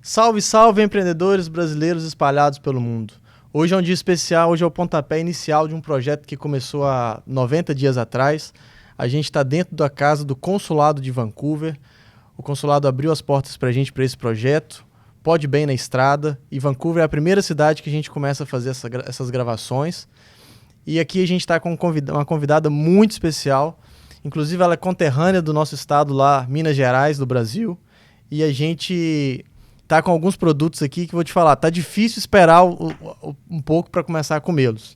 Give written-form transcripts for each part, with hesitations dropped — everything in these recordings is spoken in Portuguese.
Salve, salve, empreendedores brasileiros espalhados pelo mundo. Hoje é um dia especial, hoje é o pontapé inicial de um projeto que começou há 90 dias atrás. A gente está dentro da casa do Consulado de Vancouver. O Consulado abriu as portas para a gente para esse projeto. Pode bem na estrada. E Vancouver é a primeira cidade que a gente começa a fazer essas gravações. E aqui a gente está com uma convidada muito especial. Inclusive ela é conterrânea do nosso estado lá, Minas Gerais, do Brasil. E a gente tá com alguns produtos aqui que eu vou te falar. Tá difícil esperar um pouco para começar a comê-los.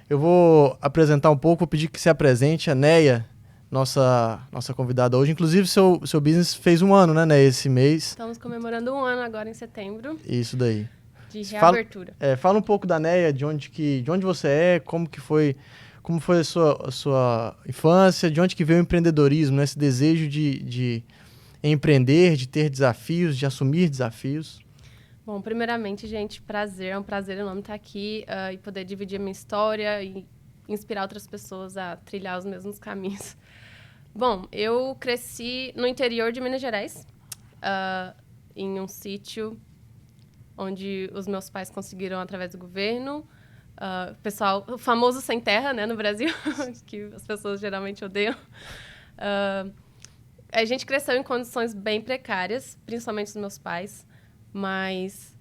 Eu vou apresentar um pouco, vou pedir que se apresente a Neia, nossa convidada hoje. Inclusive, seu business fez um ano, né, Neia, esse mês. Estamos comemorando um ano agora em setembro. Isso daí. De reabertura. Fala um pouco da Neia, de onde você é, como foi a sua infância, de onde que veio o empreendedorismo, né, esse desejo de empreender, de ter desafios, de assumir desafios. Bom, primeiramente, gente, prazer, é um prazer enorme estar aqui e poder dividir a minha história e inspirar outras pessoas a trilhar os mesmos caminhos. Bom, eu cresci no interior de Minas Gerais, em um sítio onde os meus pais conseguiram através do governo. O famoso sem terra, né, no Brasil, que as pessoas geralmente odeiam. A gente cresceu em condições bem precárias, principalmente os meus pais, mas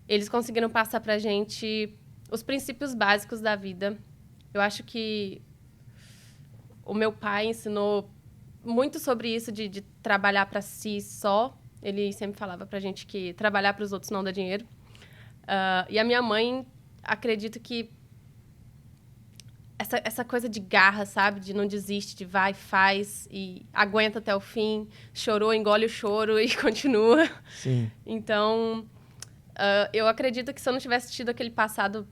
eles conseguiram passar pra gente os princípios básicos da vida. Eu acho que o meu pai ensinou muito sobre isso de trabalhar para si só. Ele sempre falava pra gente que trabalhar para os outros não dá dinheiro. E a minha mãe, acredito que essa coisa de garra, sabe? De não desiste, de vai, faz e aguenta até o fim. Chorou, engole o choro e continua. Sim. Então, eu acredito que se eu não tivesse tido aquele passado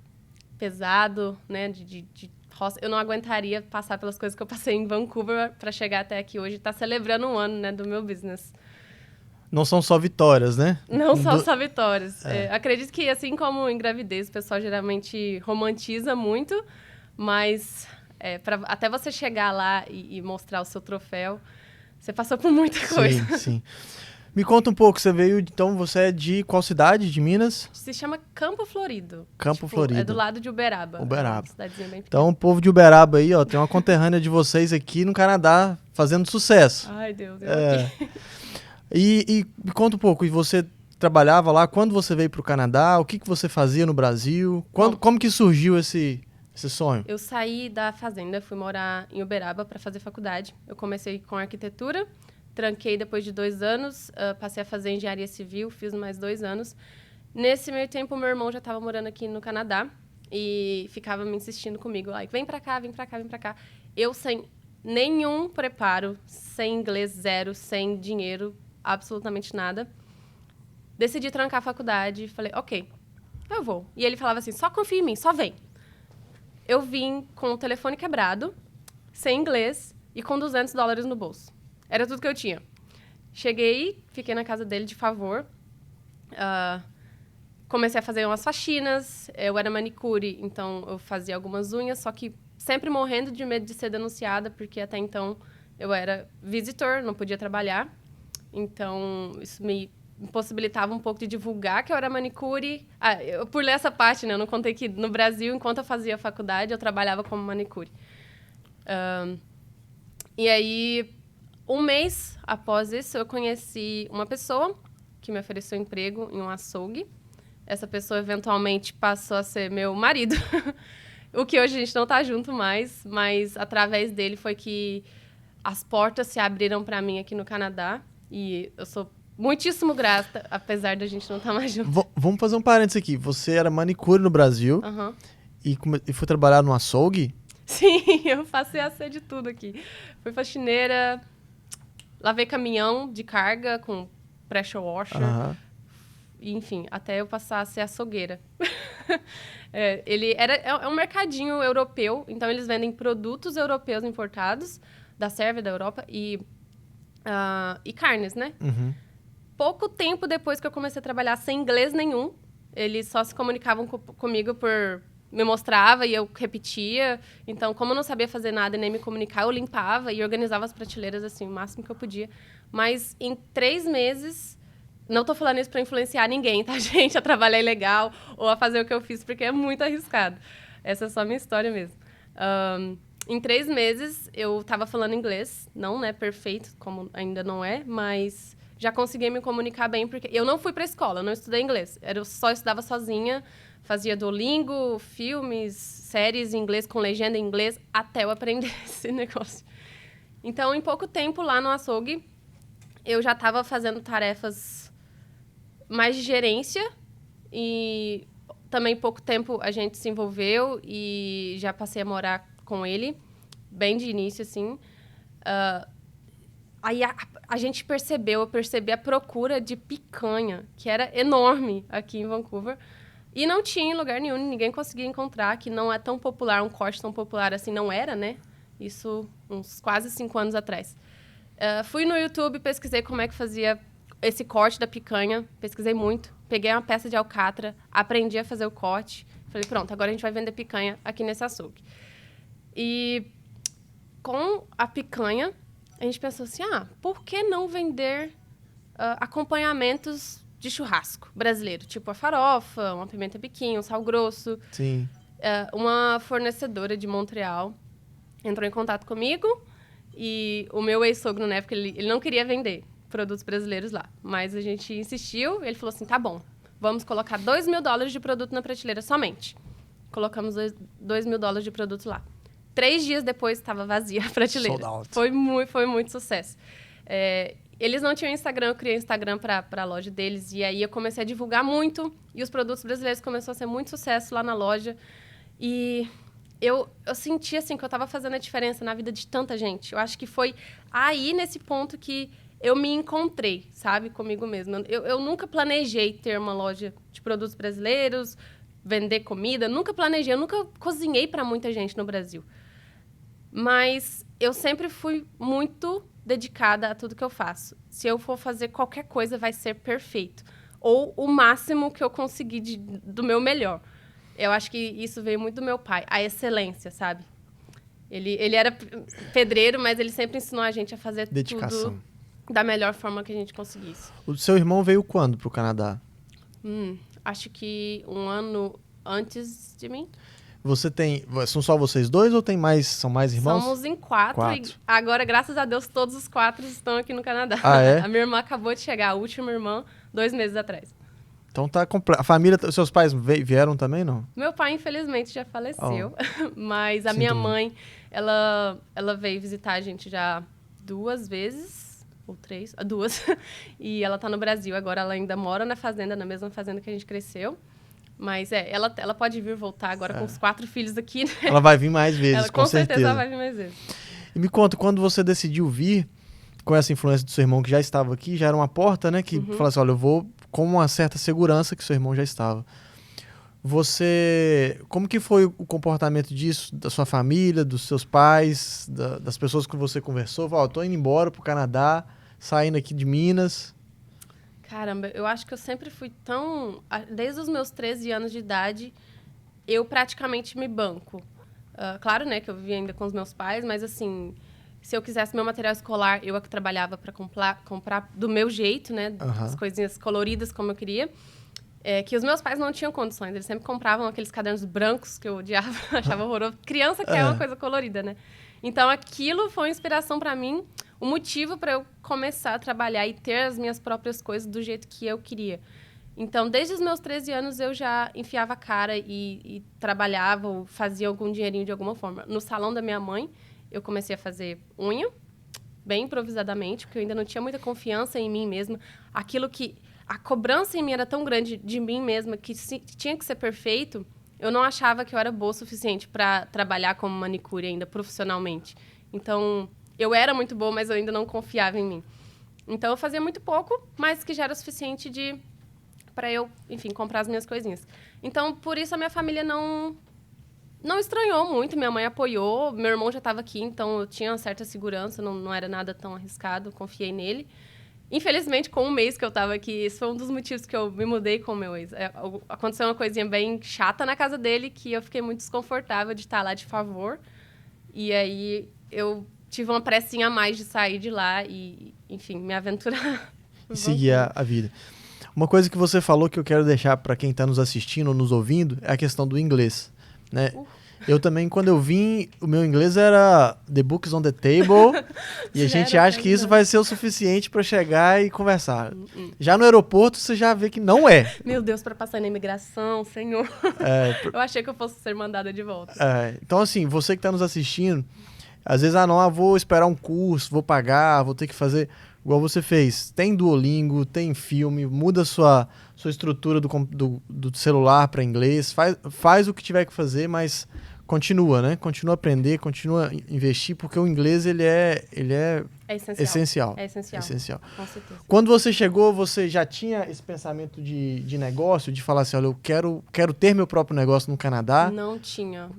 pesado, né, de roça, eu não aguentaria passar pelas coisas que eu passei em Vancouver para chegar até aqui hoje e estar celebrando um ano, né, do meu business. Não são só vitórias, né? Não são só vitórias. Acredito que, assim como em gravidez, o pessoal geralmente romantiza muito, mas até você chegar lá e mostrar o seu troféu, você passou por muita coisa. Sim, sim. Me conta um pouco, você é de qual cidade de Minas? Se chama Campo Florido. Campo Florido. É do lado de Uberaba. Uberaba. Cidadezinha bem pequena. Então, o povo de Uberaba aí, ó, tem uma conterrânea de vocês aqui no Canadá fazendo sucesso. Ai, Deus, aqui. E me conta um pouco, e você trabalhava lá, quando você veio para o Canadá, o que você fazia no Brasil? Como que surgiu esse sonho? Eu saí da fazenda, fui morar em Uberaba para fazer faculdade. Eu comecei com arquitetura, tranquei depois de 2 anos, passei a fazer engenharia civil, fiz mais 2 anos. Nesse meio tempo, meu irmão já estava morando aqui no Canadá e ficava me insistindo comigo, like, vem para cá, vem para cá, vem para cá. Eu sem nenhum preparo, sem inglês zero, sem dinheiro, absolutamente nada. Decidi trancar a faculdade e falei, ok, eu vou. E ele falava assim, só confia em mim, só vem. Eu vim com o telefone quebrado, sem inglês e com $200 no bolso. Era tudo que eu tinha. Cheguei, fiquei na casa dele de favor. Comecei a fazer umas faxinas. Eu era manicure, então eu fazia algumas unhas, só que sempre morrendo de medo de ser denunciada, porque até então eu era visitor, não podia trabalhar. Então, isso me impossibilitava um pouco de divulgar que eu era manicure. Eu pulei essa parte, né? Eu não contei que no Brasil, enquanto eu fazia faculdade, eu trabalhava como manicure. E aí, um mês após isso, eu conheci uma pessoa que me ofereceu emprego em um açougue. Essa pessoa, eventualmente, passou a ser meu marido. O que hoje a gente não tá junto mais, mas através dele foi que as portas se abriram para mim aqui no Canadá. E eu sou muitíssimo grata, apesar da gente não estar mais junto. Vamos fazer um parênteses aqui. Você era manicure no Brasil e foi trabalhar no açougue? Sim, eu passei a ser de tudo aqui. Fui faxineira, lavei caminhão de carga com pressure washer. Enfim, até eu passar a ser açougueira. É um mercadinho europeu, então eles vendem produtos europeus importados da Sérvia, da Europa e carnes, né? Pouco tempo depois que eu comecei a trabalhar sem inglês nenhum, eles só se comunicavam comigo por... Me mostrava e eu repetia. Então, como eu não sabia fazer nada e nem me comunicar, eu limpava e organizava as prateleiras, assim, o máximo que eu podia. Mas, em 3 meses, Não tô falando isso para influenciar ninguém, tá, gente? A trabalhar ilegal ou a fazer o que eu fiz, porque é muito arriscado. Essa é só a minha história mesmo. Em 3 meses, eu tava falando inglês. Não, né, perfeito, como ainda não é, mas já consegui me comunicar bem, porque eu não fui pra escola, eu não estudei inglês. Eu só estudava sozinha, fazia Duolingo, filmes, séries em inglês, com legenda em inglês, até eu aprender esse negócio. Então, em pouco tempo, lá no açougue, eu já estava fazendo tarefas mais de gerência e também pouco tempo a gente se envolveu e já passei a morar com ele, bem de início, assim. Aí a gente eu percebi a procura de picanha, que era enorme aqui em Vancouver. E não tinha em lugar nenhum, ninguém conseguia encontrar, que não é tão popular, um corte tão popular assim, não era, né? Isso uns quase 5 anos atrás. Fui no YouTube, pesquisei como é que fazia esse corte da picanha, pesquisei muito, peguei uma peça de alcatra, aprendi a fazer o corte, falei, pronto, agora a gente vai vender picanha aqui nesse açougue. E com a picanha, a gente pensou assim, por que não vender acompanhamentos de churrasco brasileiro? Tipo a farofa, uma pimenta biquinho, um sal grosso. Sim. Uma fornecedora de Montreal entrou em contato comigo e o meu ex-sogro, na época, ele não queria vender produtos brasileiros lá. Mas a gente insistiu, ele falou assim, tá bom, vamos colocar $2.000 de produto na prateleira somente. Colocamos $2.000 de produto lá. 3 dias depois, estava vazia a prateleira. Sold out. Foi muito sucesso. Eles não tinham Instagram, eu criei Instagram para a loja deles, e aí eu comecei a divulgar muito, e os produtos brasileiros começaram a ser muito sucesso lá na loja. E eu senti, assim, que eu estava fazendo a diferença na vida de tanta gente. Eu acho que foi aí, nesse ponto, que eu me encontrei, sabe, comigo mesma. Eu nunca planejei ter uma loja de produtos brasileiros, vender comida, nunca planejei, eu nunca cozinhei para muita gente no Brasil. Mas eu sempre fui muito dedicada a tudo que eu faço. Se eu for fazer qualquer coisa, vai ser perfeito. Ou o máximo que eu conseguir do meu melhor. Eu acho que isso veio muito do meu pai, a excelência, sabe? Ele era pedreiro, mas ele sempre ensinou a gente a fazer Dedicação. tudo da melhor forma que a gente conseguisse. O seu irmão veio quando pro Canadá? Acho que 1 ano antes de mim. São só vocês dois ou são mais irmãos? Somos em 4. E agora, graças a Deus, todos os 4 estão aqui no Canadá. Ah, é? A minha irmã acabou de chegar, a última irmã, 2 meses atrás. Então tá completo. A família, os seus pais vieram também, não? Meu pai, infelizmente, já faleceu. Mas a minha mãe, ela veio visitar a gente já 2 vezes, ou 3, 2. E ela tá no Brasil. Agora ela ainda mora na fazenda, na mesma fazenda que a gente cresceu. Mas ela pode vir voltar agora com os 4 filhos aqui, né? Ela vai vir mais vezes, com certeza ela vai vir mais vezes. E me conta, quando você decidiu vir, com essa influência do seu irmão que já estava aqui, já era uma porta, né? Que fala assim, olha, eu vou com uma certa segurança que seu irmão já estava. Como que foi o comportamento disso, da sua família, dos seus pais, das pessoas que você conversou? Falou, tô indo embora pro Canadá, saindo aqui de Minas. Caramba, eu acho que eu sempre fui desde os meus 13 anos de idade, eu praticamente me banco. Claro, né, que eu vivia ainda com os meus pais, mas assim, se eu quisesse meu material escolar, eu é que trabalhava para comprar do meu jeito, né, as coisinhas coloridas como eu queria. Que os meus pais não tinham condições, eles sempre compravam aqueles cadernos brancos que eu odiava, achava horroroso. Criança quer uma coisa colorida, né? Então, aquilo foi uma inspiração para mim, o motivo para eu começar a trabalhar e ter as minhas próprias coisas do jeito que eu queria. Então, desde os meus 13 anos, eu já enfiava a cara e trabalhava ou fazia algum dinheirinho de alguma forma. No salão da minha mãe, eu comecei a fazer unha, bem improvisadamente, porque eu ainda não tinha muita confiança em mim mesma. A cobrança em mim era tão grande de mim mesma que tinha que ser perfeito, eu não achava que eu era boa o suficiente para trabalhar como manicure ainda profissionalmente. Então, eu era muito boa, mas eu ainda não confiava em mim. Então, eu fazia muito pouco, mas que já era o suficiente para eu, enfim, comprar as minhas coisinhas. Então, por isso, a minha família não estranhou muito. Minha mãe apoiou, meu irmão já estava aqui, então eu tinha uma certa segurança, não era nada tão arriscado, confiei nele. Infelizmente, com 1 mês que eu estava aqui, esse foi um dos motivos que eu me mudei com o meu ex. Aconteceu uma coisinha bem chata na casa dele, que eu fiquei muito desconfortável de estar lá de favor. E aí, eu tive uma pressinha a mais de sair de lá e, enfim, me aventurar. E seguir a vida. Uma coisa que você falou que eu quero deixar para quem está nos assistindo ou nos ouvindo é a questão do inglês, né? Eu também, quando eu vim, o meu inglês era the books on the table e a gente acha que isso vai ser o suficiente para chegar e conversar. Já no aeroporto, você já vê que não é. Meu Deus, para passar na imigração, senhor. Eu achei que eu fosse ser mandada de volta. Então, assim, você que está nos assistindo, às vezes, vou esperar um curso, vou pagar, vou ter que fazer igual você fez. Tem Duolingo, tem filme, muda sua estrutura do celular para inglês, faz o que tiver que fazer, mas continua, né? Continua a aprender, continua a investir, porque o inglês, ele é essencial. É essencial. Com certeza. Quando você chegou, você já tinha esse pensamento de negócio, de falar assim, olha, eu quero ter meu próprio negócio no Canadá? Não tinha.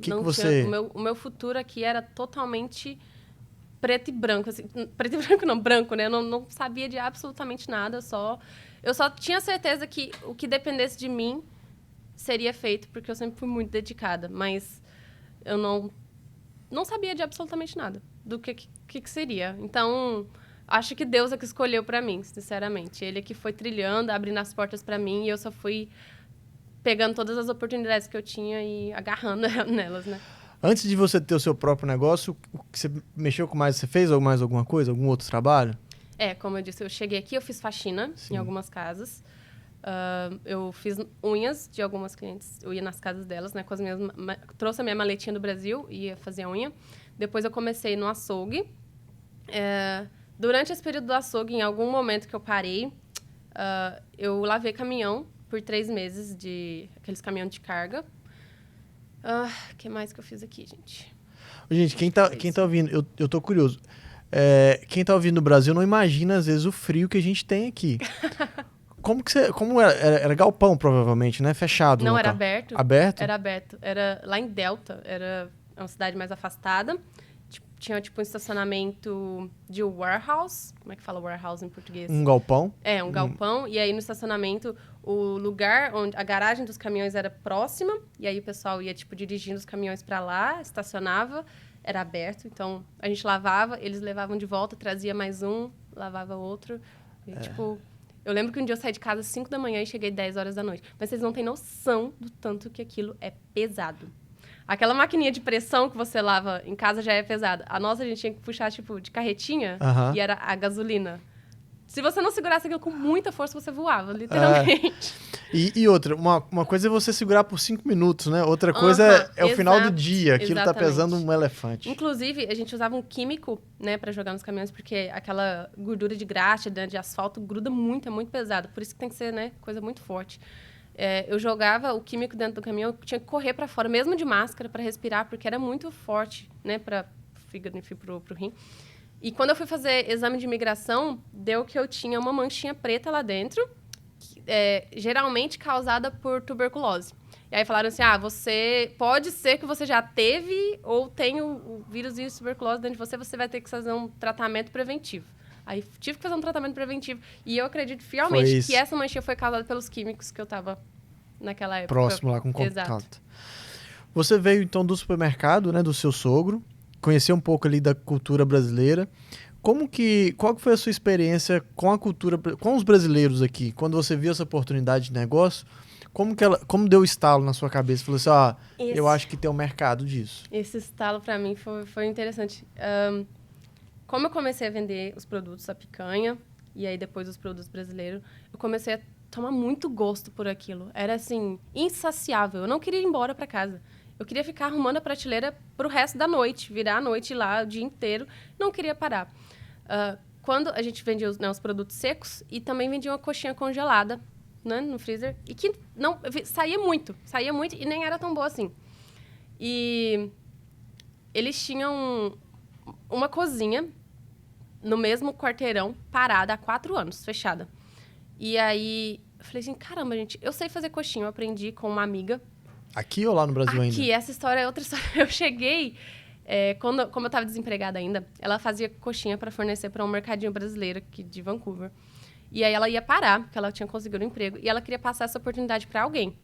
O meu futuro aqui era totalmente preto e branco. Assim, preto e branco não, branco, né? Eu não sabia de absolutamente nada, eu só tinha certeza que o que dependesse de mim seria feito, porque eu sempre fui muito dedicada, mas eu não sabia de absolutamente nada do que seria. Então, acho que Deus é que escolheu para mim, sinceramente. Ele é que foi trilhando, abrindo as portas para mim, e eu só fui pegando todas as oportunidades que eu tinha e agarrando nelas, né? Antes de você ter o seu próprio negócio, o que você mexeu com mais? Você fez mais alguma coisa? Algum outro trabalho? Como eu disse, eu cheguei aqui, eu fiz faxina em algumas casas. Eu fiz unhas de algumas clientes. Eu ia nas casas delas, né? Trouxe a minha maletinha do Brasil e ia fazer a unha. Depois eu comecei no açougue. Durante esse período do açougue, em algum momento que eu parei, eu lavei caminhão por 3 meses, aqueles caminhões de carga. O que mais que eu fiz aqui, gente? Gente, quem tá ouvindo, eu tô curioso. Quem tá ouvindo no Brasil não imagina, às vezes, o frio que a gente tem aqui. Como era galpão, provavelmente, né? Fechado. Não, era aberto. Aberto? Era aberto. Era lá em Delta. Era uma cidade mais afastada. Tinha, um estacionamento de warehouse. Como é que fala warehouse em português? Um galpão? Um galpão. E aí, no estacionamento, o lugar onde a garagem dos caminhões era próxima. E aí, o pessoal ia, dirigindo os caminhões para lá, estacionava. Era aberto. Então, a gente lavava, eles levavam de volta, trazia mais um, lavava outro. E, eu lembro que um dia eu saí de casa às 5 da manhã e cheguei 10 horas da noite. Mas vocês não têm noção do tanto que aquilo é pesado. Aquela maquininha de pressão que você lava em casa já é pesada. A nossa, a gente tinha que puxar, de carretinha, e era a gasolina. Se você não segurasse aquilo com muita força, você voava, literalmente. E outra, uma coisa é você segurar por 5 minutos, né? Outra coisa é o final do dia. Aquilo tá pesando um elefante. Inclusive, a gente usava um químico, né, para jogar nos caminhões, porque aquela gordura de graxa, de asfalto, gruda muito, é muito pesado. Por isso que tem que ser, né, coisa muito forte. Eu jogava o químico dentro do caminhão, eu tinha que correr para fora, mesmo de máscara, para respirar, porque era muito forte, né, para fígado, enfim, pro rim. E quando eu fui fazer exame de imigração, deu que eu tinha uma manchinha preta lá dentro, geralmente causada por tuberculose. E aí falaram assim, pode ser que você já teve ou tem o vírus e tuberculose dentro de você vai ter que fazer um tratamento preventivo. Aí tive que fazer um tratamento preventivo. E eu acredito fielmente que essa manchinha foi causada pelos químicos que eu tava naquela época. Próximo lá com contato. Exato. Você veio, então, do supermercado, né, do seu sogro, conheceu um pouco ali da cultura brasileira. Qual que foi a sua experiência com a cultura, com os brasileiros aqui? Quando você viu essa oportunidade de negócio, como deu o estalo na sua cabeça? Falou assim, eu acho que tem um mercado disso. Esse estalo, para mim, foi interessante. Como eu comecei a vender os produtos, a picanha, e aí depois os produtos brasileiros, eu comecei a tomar muito gosto por aquilo. Era, assim, insaciável. Eu não queria ir embora para casa. Eu queria ficar arrumando a prateleira pro resto da noite, virar a noite lá o dia inteiro. Não queria parar. Quando a gente vendia os produtos secos e também vendia uma coxinha congelada, né, no freezer, e que saía muito e nem era tão boa assim. E eles tinham uma cozinha no mesmo quarteirão, parada há 4 anos, fechada. E aí, eu falei assim, caramba, gente, eu sei fazer coxinha, eu aprendi com uma amiga. Aqui ou lá no Brasil ainda? Aqui, essa história é outra história. Eu cheguei, como eu estava desempregada ainda, ela fazia coxinha para fornecer para um mercadinho brasileiro aqui de Vancouver. E aí ela ia parar, porque ela tinha conseguido um emprego, e ela queria passar essa oportunidade para alguém.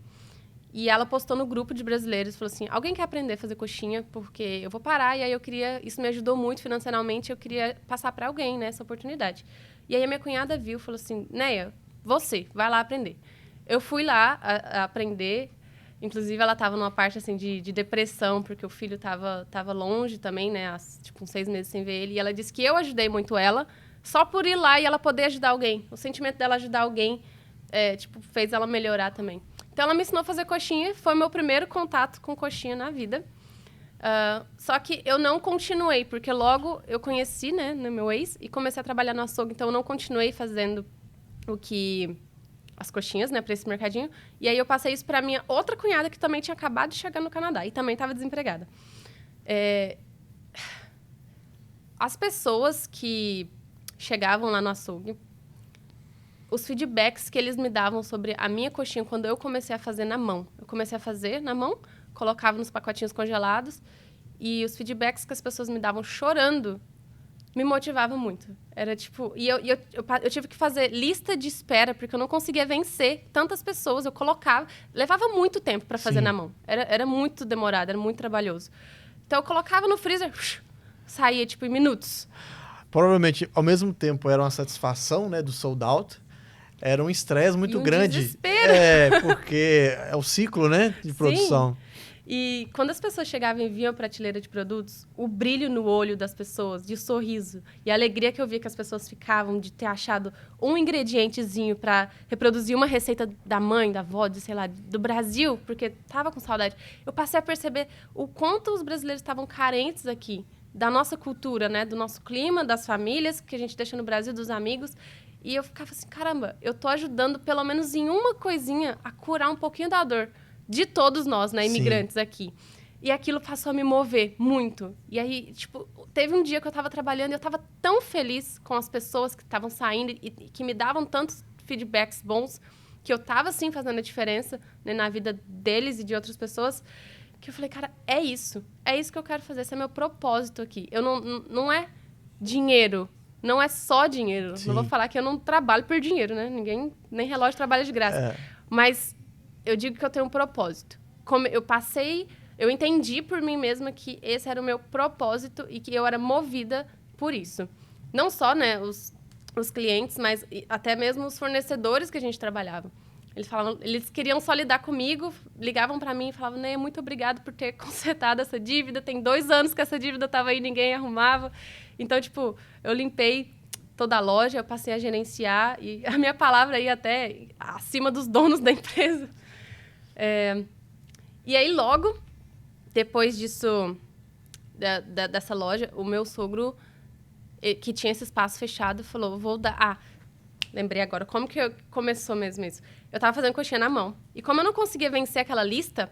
E ela postou no grupo de brasileiros, falou assim, alguém quer aprender a fazer coxinha? Porque eu vou parar, e aí isso me ajudou muito financeiramente, eu queria passar para alguém, né, essa oportunidade. E aí a minha cunhada viu, falou assim, Neia, você, vai lá aprender. Eu fui lá a aprender. Inclusive, ela estava numa parte, assim, de depressão, porque o filho tava longe também, né? Tipo, uns 6 meses sem ver ele. E ela disse que eu ajudei muito ela, só por ir lá e ela poder ajudar alguém. O sentimento dela ajudar alguém, fez ela melhorar também. Então, ela me ensinou a fazer coxinha. Foi meu primeiro contato com coxinha na vida. Só que eu não continuei, porque logo eu conheci, né, no meu ex, e comecei a trabalhar no açougue. Então, eu não continuei fazendo as coxinhas, né, para esse mercadinho. E aí eu passei isso para minha outra cunhada, que também tinha acabado de chegar no Canadá e também estava desempregada. As pessoas que chegavam lá no açougue, os feedbacks que eles me davam sobre a minha coxinha quando eu comecei a fazer na mão. Eu comecei a fazer na mão, colocava nos pacotinhos congelados, e os feedbacks que as pessoas me davam chorando me motivava muito. Era tipo... E eu tive que fazer lista de espera, porque eu não conseguia vencer tantas pessoas. Eu colocava... Levava muito tempo para fazer na mão. Era muito demorado, era muito trabalhoso. Então, eu colocava no freezer, saía, tipo, em minutos. Provavelmente, ao mesmo tempo, era uma satisfação, né, do sold out. Era um estresse muito grande. Desespero. Porque é o ciclo, né, de produção. E quando as pessoas chegavam e viam a prateleira de produtos, o brilho no olho das pessoas, de sorriso, e a alegria que eu via que as pessoas ficavam de ter achado um ingredientezinho para reproduzir uma receita da mãe, da avó, sei lá, do Brasil, porque tava com saudade. Eu passei a perceber o quanto os brasileiros estavam carentes aqui da nossa cultura, né, do nosso clima, das famílias que a gente deixa no Brasil, dos amigos. E eu ficava assim, caramba, eu tô ajudando pelo menos em uma coisinha a curar um pouquinho da dor de todos nós, né, imigrantes aqui. E aquilo passou a me mover muito. E aí, tipo, teve um dia que eu estava trabalhando e eu estava tão feliz com as pessoas que estavam saindo e que me davam tantos feedbacks bons, que eu estava, sim, fazendo a diferença, né, na vida deles e de outras pessoas, que eu falei, cara, é isso que eu quero fazer, esse é meu propósito aqui. Eu não é dinheiro, não é só dinheiro. Sim. Não vou falar que eu não trabalho por dinheiro, né? Ninguém, nem relógio trabalha de graça. Mas eu digo que eu tenho um propósito. Como eu entendi por mim mesma que esse era o meu propósito e que eu era movida por isso. Não só, né, os clientes, mas até mesmo os fornecedores que a gente trabalhava. Eles queriam só lidar comigo, ligavam para mim e falavam, Neia, muito obrigado por ter consertado essa dívida. Tem 2 anos que essa dívida estava aí, ninguém arrumava. Então, tipo, eu limpei toda a loja, eu passei a gerenciar e a minha palavra ia até acima dos donos da empresa. E aí, logo, depois disso, dessa loja, o meu sogro, que tinha esse espaço fechado, falou, vou dar... lembrei agora, como que começou mesmo isso? Eu tava fazendo coxinha na mão. E como eu não conseguia vencer aquela lista,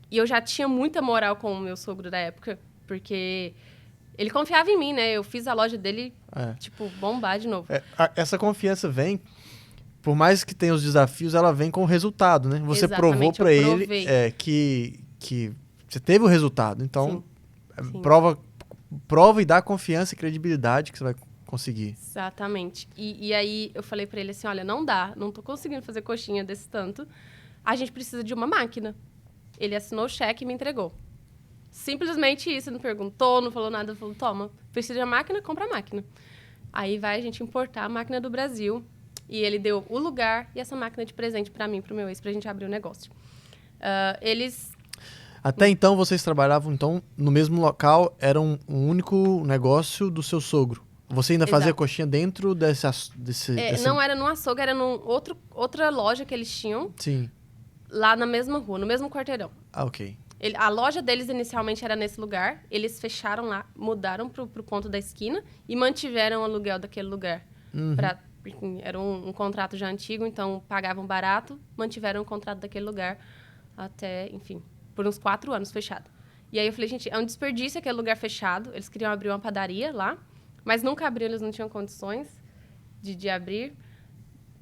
e eu já tinha muita moral com o meu sogro da época, porque ele confiava em mim, né? Eu fiz a loja dele, tipo, bombar de novo. Essa confiança vem... Por mais que tenha os desafios, ela vem com o resultado, né? Você provou para ele que você teve o resultado. Então, sim. Prova e dá confiança e credibilidade que você vai conseguir. Exatamente. E aí, eu falei para ele assim, olha, não dá, não tô conseguindo fazer coxinha desse tanto. A gente precisa de uma máquina. Ele assinou o cheque e me entregou. Simplesmente isso, não perguntou, não falou nada. Falou, toma, precisa de uma máquina, compra a máquina. Aí vai a gente importar a máquina do Brasil. E ele deu o lugar e essa máquina de presente para mim, para o meu ex, pra gente abrir o negócio. Até então, vocês trabalhavam então, no mesmo local, era um único negócio do seu sogro. Você ainda fazia coxinha dentro desse... Não era no açougue, era outra loja que eles tinham. Sim. Lá na mesma rua, no mesmo quarteirão. Ok. A loja deles inicialmente era nesse lugar. Eles fecharam lá, mudaram pro ponto da esquina e mantiveram o aluguel daquele lugar. Era um contrato já antigo, então pagavam barato, mantiveram o contrato daquele lugar até, enfim, por uns 4 anos fechado. E aí eu falei, gente, é um desperdício aquele lugar fechado. Eles queriam abrir uma padaria lá, mas nunca abriram, eles não tinham condições de abrir,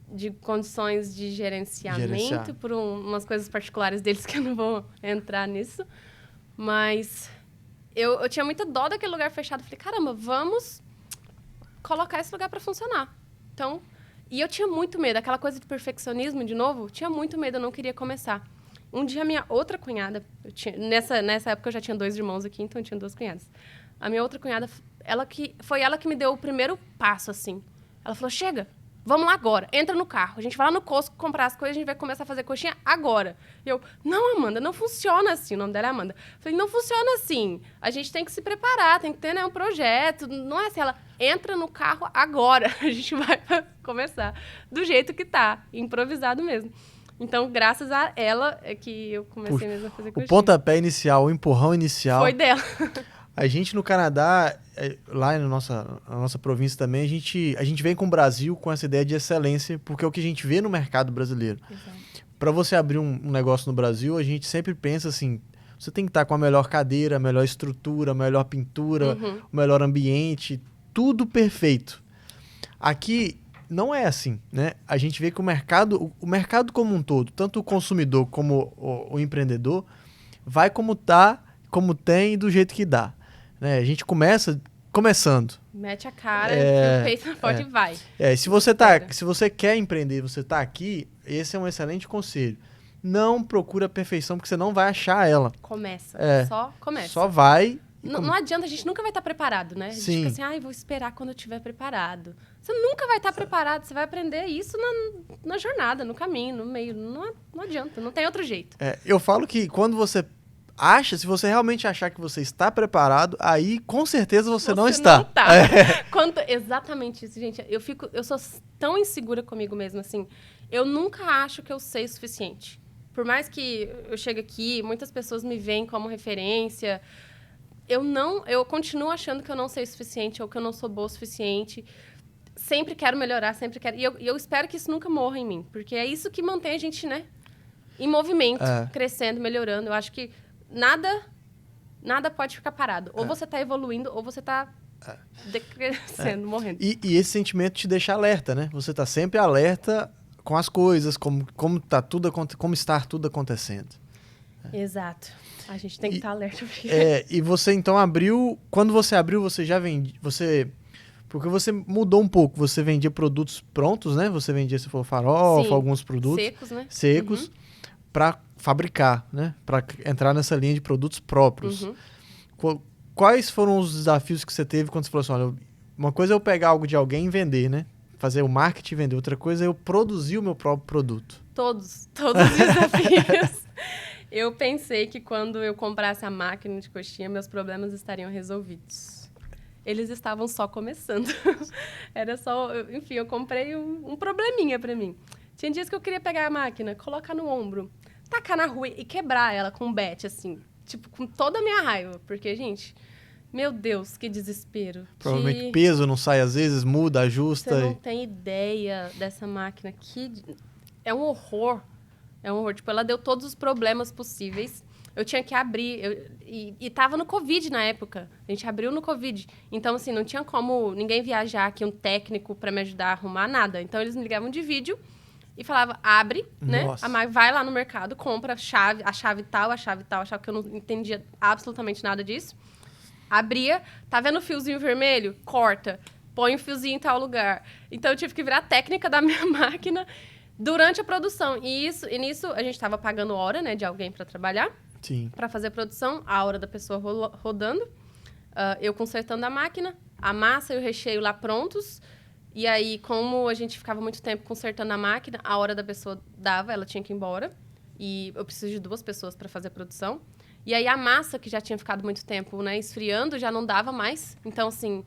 de condições de gerenciamento, por umas coisas particulares deles que eu não vou entrar nisso. Mas eu tinha muita dó daquele lugar fechado. Falei, caramba, vamos colocar esse lugar para funcionar. Então, e eu tinha muito medo, aquela coisa de perfeccionismo, de novo, tinha muito medo, eu não queria começar. Um dia, a minha outra cunhada, nessa época eu já tinha 2 irmãos aqui, então eu tinha 2 cunhadas. A minha outra cunhada, foi ela que me deu o primeiro passo, assim. Ela falou, chega, vamos lá agora, entra no carro. A gente vai lá no Costco comprar as coisas, a gente vai começar a fazer coxinha agora. E eu, não, Amanda, não funciona assim. O nome dela é Amanda. Eu falei, não funciona assim. A gente tem que se preparar, tem que ter, né, um projeto. Não é assim, ela entra no carro agora. A gente vai começar do jeito que tá, improvisado mesmo. Então, graças a ela é que eu comecei mesmo a fazer coxinha. O pontapé inicial, o empurrão inicial... Foi dela. A gente no Canadá, lá na nossa província também, a gente vem com o Brasil com essa ideia de excelência, porque é o que a gente vê no mercado brasileiro. Para você abrir um negócio no Brasil, a gente sempre pensa assim, você tem que estar com a melhor cadeira, a melhor estrutura, a melhor pintura, o melhor ambiente, tudo perfeito. Aqui não é assim, né? A gente vê que o mercado como um todo, tanto o consumidor como o empreendedor, vai como tá, como tem e do jeito que dá. Né? A gente começando. Mete a cara, o peito na porta e vai. Se você quer empreender, você está aqui, esse é um excelente conselho. Não procura a perfeição, porque você não vai achar ela. Começa. Só começa. Só vai. Não adianta, a gente nunca vai estar preparado, né? A gente fica assim, vou esperar quando eu estiver preparado. Você nunca vai estar preparado, você vai aprender isso na jornada, no caminho, no meio. Não adianta, não tem outro jeito. Eu falo que quando você se você realmente achar que você está preparado, aí com certeza você não está. Não tá. Exatamente isso, gente. Eu sou tão insegura comigo mesma, assim. Eu nunca acho que eu sei o suficiente. Por mais que eu chegue aqui, muitas pessoas me veem como referência. Eu continuo achando que eu não sei o suficiente ou que eu não sou boa o suficiente. Sempre quero melhorar, sempre quero. E eu espero que isso nunca morra em mim, porque é isso que mantém a gente, né, em movimento, crescendo, melhorando. Eu acho que nada pode ficar parado. Ou você está evoluindo, ou você está decrescendo, morrendo. E esse sentimento te deixa alerta, né? Você está sempre alerta com as coisas, como está tudo acontecendo. Exato. A gente tem que estar alerta. E você então abriu... Quando você abriu, você já vendia... Porque você mudou um pouco. Você vendia produtos prontos, né? Você vendia, se for farofa, alguns produtos... Secos, né? Secos, para fabricar, né? Para entrar nessa linha de produtos próprios. Quais foram os desafios que você teve quando você falou assim, olha, uma coisa é eu pegar algo de alguém e vender, né? Fazer o marketing e vender. Outra coisa é eu produzir o meu próprio produto. Todos os desafios. Eu pensei que quando eu comprasse a máquina de coxinha, meus problemas estariam resolvidos. Eles estavam só começando. Era só... Enfim, eu comprei um probleminha pra mim. Tinha dias que eu queria pegar a máquina, colocar no ombro, tacar na rua e quebrar ela com um bat, assim. Tipo, com toda a minha raiva. Porque, gente... Meu Deus, que desespero. Provavelmente peso não sai às vezes, muda, ajusta. Você não tem ideia dessa máquina. É um horror. É um horror. Tipo, ela deu todos os problemas possíveis. Eu tinha que abrir. E tava no Covid na época. A gente abriu no Covid. Então, assim, não tinha como ninguém viajar aqui, um técnico para me ajudar a arrumar nada. Então, eles me ligavam de vídeo e falavam, abre, né? Vai lá no mercado, compra a chave tal, que eu não entendia absolutamente nada disso. Abria, tá vendo o fiozinho vermelho? Corta. Põe o fiozinho em tal lugar. Então, eu tive que virar a técnica da minha máquina durante a produção. E nisso, a gente estava pagando hora, né, de alguém para trabalhar. Sim. Para fazer a produção, a hora da pessoa rodando. Eu consertando a máquina, a massa e o recheio lá prontos. E aí, como a gente ficava muito tempo consertando a máquina, a hora da pessoa dava, ela tinha que ir embora. E eu preciso de 2 pessoas para fazer a produção. E aí, a massa, que já tinha ficado muito tempo, né, esfriando, já não dava mais. Então, assim,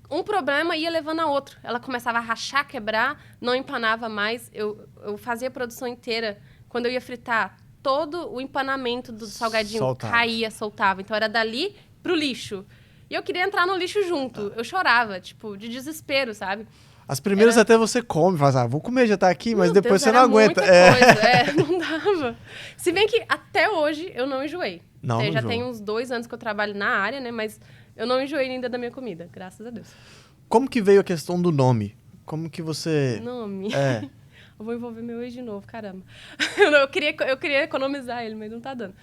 um problema ia levando a outro. Ela começava a rachar, quebrar, não empanava mais. Eu fazia a produção inteira. Quando eu ia fritar, todo o empanamento do salgadinho caía, soltava. Então, era dali pro lixo. E eu queria entrar no lixo junto. Eu chorava, tipo, de desespero, sabe? As primeiras até você come, fala, vou comer, já tá aqui, mas depois você não aguenta. Não dava. Se bem que até hoje eu não enjoei. Não já tem uns 2 anos que eu trabalho na área, né? Mas eu não enjoei ainda da minha comida, graças a Deus. Como que veio a questão do nome? Como que você... Nome? Eu vou envolver meu ex de novo, caramba. Eu queria economizar ele, mas não tá dando.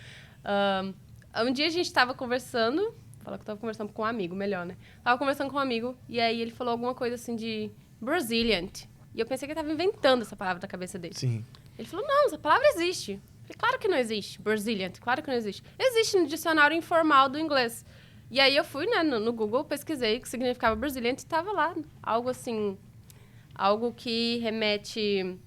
Um dia a gente tava conversando... Falar que eu tava conversando com um amigo, melhor, né? Tava conversando com um amigo, e aí ele falou alguma coisa assim de... Brazilian. E eu pensei que ele tava inventando essa palavra da cabeça dele. Sim. Ele falou, não, essa palavra existe. Eu falei, claro que não existe. Brazilian, claro que não existe. Existe no dicionário informal do inglês. E aí eu fui, né, no Google, pesquisei o que significava Brazilian e tava lá. Algo assim... algo que remete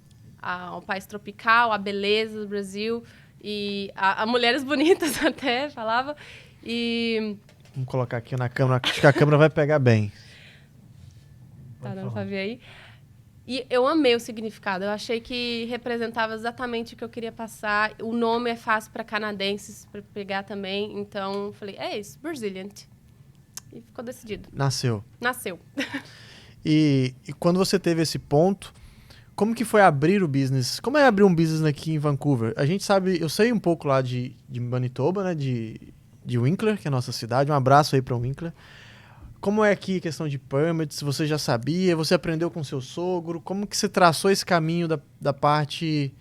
ao país tropical, à beleza do Brasil e a mulheres bonitas até, falava. E... Vamos colocar aqui na câmera, acho que a câmera vai pegar bem. Tá dando pra ver aí? E eu amei o significado. Eu achei que representava exatamente o que eu queria passar. O nome é fácil para canadenses para pegar também. Então, falei, é isso, Braziliant. E ficou decidido. Nasceu. E quando você teve esse ponto, como que foi abrir o business? Como é abrir um business aqui em Vancouver? A gente sabe, eu sei um pouco lá de Manitoba, né? De Winkler, que é a nossa cidade. Um abraço aí para Winkler. Como é aqui a questão de permits? Você já sabia? Você aprendeu com seu sogro? Como que você traçou esse caminho da parte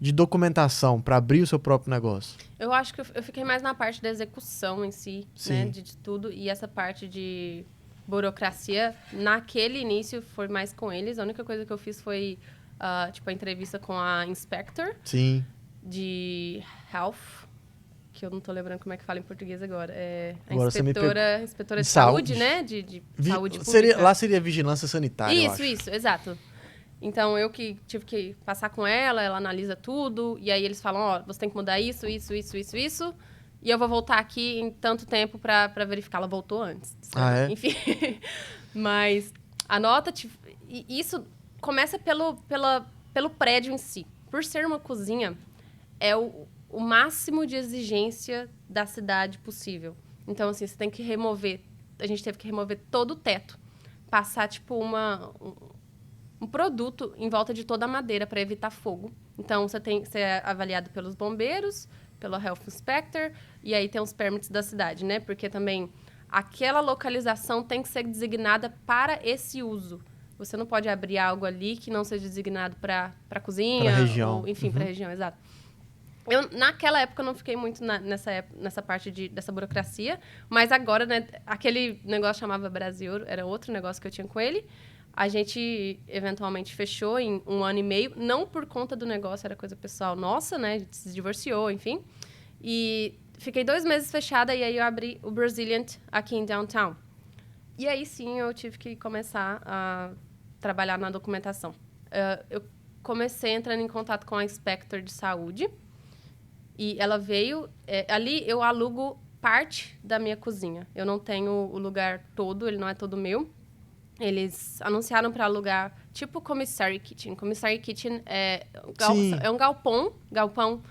de documentação para abrir o seu próprio negócio? eu acho que eu fiquei mais na parte da execução em si, Sim. né? De tudo. E essa parte de burocracia, naquele início, foi mais com eles. A única coisa que eu fiz foi, a entrevista com a inspector Sim. de health, que eu não tô lembrando como é que fala em português agora. É a Agora você me inspetora de saúde, né? De saúde pública. Lá seria vigilância sanitária, eu acho. Isso, exato. Então, eu que tive que passar com ela, ela analisa tudo, e aí eles falam, ó, você tem que mudar isso, e eu vou voltar aqui em tanto tempo pra verificar. Ela voltou antes. Ah, é? Enfim. Mas a nota, isso começa pelo prédio em si. Por ser uma cozinha, é o máximo de exigência da cidade possível. Então, assim, você tem que remover... A gente teve que remover todo o teto. Passar, um produto em volta de toda a madeira para evitar fogo. Então, você é avaliado pelos bombeiros, pelo Health Inspector, e aí tem os permits da cidade, né? Porque também aquela localização tem que ser designada para esse uso. Você não pode abrir algo ali que não seja designado para cozinha. Para região. Ou, enfim, para região, exato. Eu, naquela época, não fiquei muito nessa parte dessa burocracia, mas agora, né, aquele negócio chamava Brasil, era outro negócio que eu tinha com ele. A gente, eventualmente, fechou em 1 ano e meio, não por conta do negócio, era coisa pessoal nossa, né, a gente se divorciou, enfim. E fiquei 2 meses fechada, e aí eu abri o Braziliant aqui em Downtown. E aí, sim, eu tive que começar a trabalhar na documentação. Eu comecei entrando em contato com a inspector de saúde, e ela veio... ali eu alugo parte da minha cozinha. Eu não tenho o lugar todo, ele não é todo meu. Eles anunciaram para alugar, tipo Commissary Kitchen. Commissary Kitchen é um galpão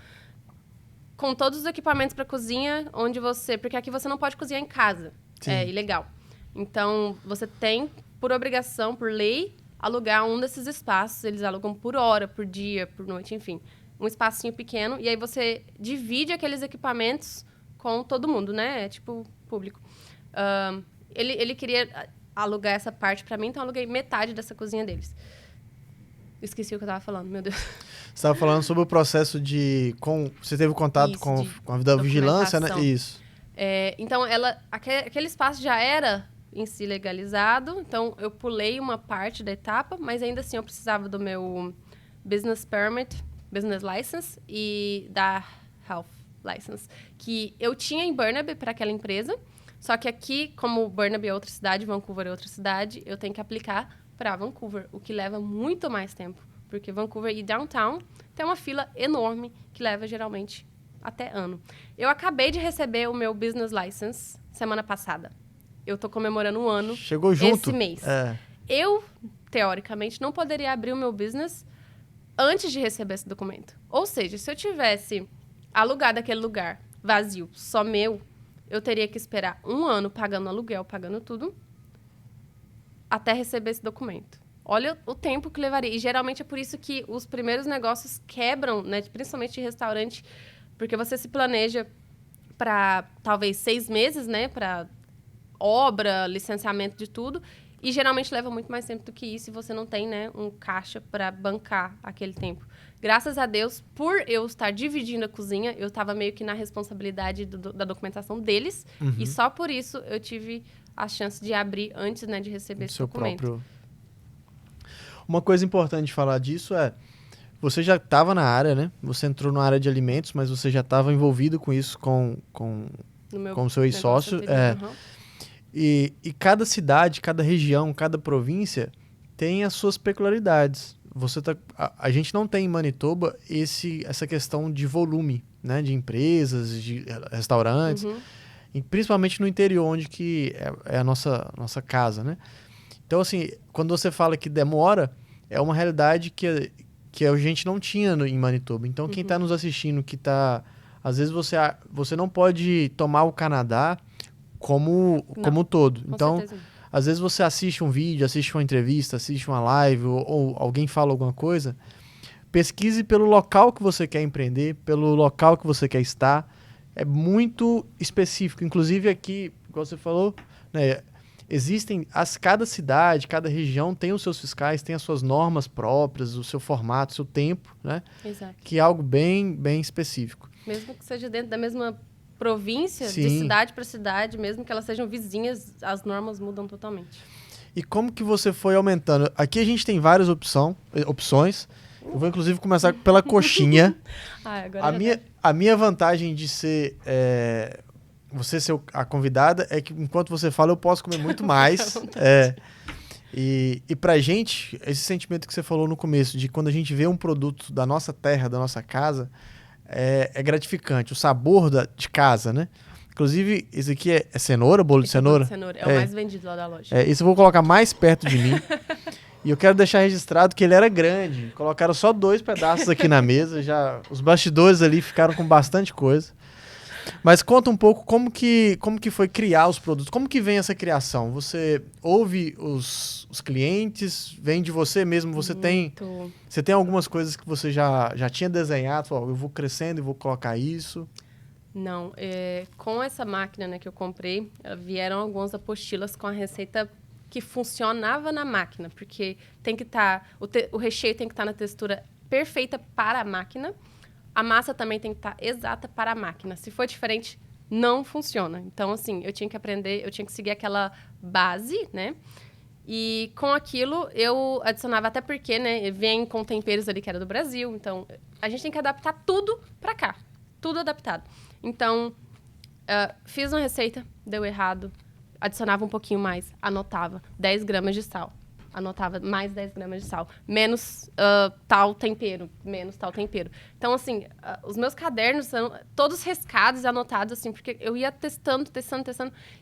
com todos os equipamentos para cozinha, onde você... Porque aqui você não pode cozinhar em casa. Sim. É ilegal. Então, você tem, por obrigação, por lei, alugar um desses espaços. Eles alugam por hora, por dia, por noite, enfim. Um espacinho pequeno, e aí você divide aqueles equipamentos com todo mundo, né? É tipo público. Ele queria alugar essa parte pra mim, então eu aluguei metade dessa cozinha deles. Esqueci o que eu tava falando, meu Deus. Você estava falando sobre o processo você teve contato com a da vigilância, né? Isso. Então, aquele espaço já era em si legalizado, então eu pulei uma parte da etapa, mas ainda assim eu precisava do meu business permit, business license e da health license, que eu tinha em Burnaby para aquela empresa, só que aqui, como Burnaby é outra cidade, Vancouver é outra cidade, eu tenho que aplicar para Vancouver, o que leva muito mais tempo, porque Vancouver e Downtown tem uma fila enorme que leva geralmente até ano. Eu acabei de receber o meu business license semana passada. Eu tô comemorando 1 ano. Chegou junto? Esse mês. Eu, teoricamente, não poderia abrir o meu business antes de receber esse documento. Ou seja, se eu tivesse alugado aquele lugar vazio, só meu, eu teria que esperar 1 ano pagando aluguel, pagando tudo, até receber esse documento. Olha o tempo que levaria. E geralmente é por isso que os primeiros negócios quebram, né? Principalmente de restaurante, porque você se planeja para talvez 6 meses, né? Para obra, licenciamento de tudo. E geralmente leva muito mais tempo do que isso e você não tem, né, um caixa para bancar aquele tempo. Graças a Deus, por eu estar dividindo a cozinha, eu estava meio que na responsabilidade da documentação deles. Uhum. E só por isso eu tive a chance de abrir antes, né, de receber esse documento. Uma coisa importante de falar disso é, você já estava na área, né? Você entrou na área de alimentos, mas você já estava envolvido com isso com o seu ex-sócio. Uhum. E cada cidade, cada região, cada província tem as suas peculiaridades. A gente não tem em Manitoba essa questão de volume, né? De empresas, de restaurantes, e principalmente no interior, onde que é a nossa casa, né? Então, assim, quando você fala que demora, é uma realidade que a gente não tinha em Manitoba. Então, quem está nos assistindo, às vezes você não pode tomar o Canadá como um todo. Então, certeza. Às vezes você assiste um vídeo, assiste uma entrevista, assiste uma live, ou alguém fala alguma coisa, pesquise pelo local que você quer empreender, pelo local que você quer estar. É muito específico. Inclusive aqui, como você falou, né, cada cidade, cada região tem os seus fiscais, tem as suas normas próprias, o seu formato, o seu tempo, né? Exato. Que é algo bem, bem específico. Mesmo que seja dentro da mesma província, Sim. de cidade para cidade, mesmo que elas sejam vizinhas, as normas mudam totalmente. E como que você foi aumentando? Aqui a gente tem várias opções. Eu vou, inclusive, começar pela coxinha. Agora A minha vantagem de ser... você ser a convidada é que, enquanto você fala, eu posso comer muito mais. E pra gente, esse sentimento que você falou no começo, de quando a gente vê um produto da nossa terra, da nossa casa, é gratificante. O sabor de casa, né? Inclusive, esse aqui é cenoura, bolo de cenoura? É o mais vendido lá da loja. Esse eu vou colocar mais perto de mim. E eu quero deixar registrado que ele era grande. Colocaram só 2 pedaços aqui na mesa. Os bastidores ali ficaram com bastante coisa. Mas conta um pouco como que foi criar os produtos. Como que vem essa criação? Você ouve os clientes? Vem de você mesmo? Você tem algumas coisas que você já tinha desenhado? Falou, eu vou crescendo e vou colocar isso? Não. Com essa máquina, né, que eu comprei, vieram algumas apostilas com a receita que funcionava na máquina. Porque tem que estar... o recheio tem que estar na textura perfeita para a máquina. A massa também tem que estar exata para a máquina. Se for diferente, não funciona. Então, assim, eu tinha que aprender, eu tinha que seguir aquela base, né? E com aquilo, eu adicionava, até porque, né, vem com temperos ali que era do Brasil. Então, a gente tem que adaptar tudo para cá. Tudo adaptado. Então, fiz uma receita, deu errado. Adicionava um pouquinho mais, anotava. 10 gramas de sal. Anotava mais 10 gramas de sal. Menos tal tempero. Menos tal tempero. Então, assim, os meus cadernos são todos riscados e anotados, assim, porque eu ia testando.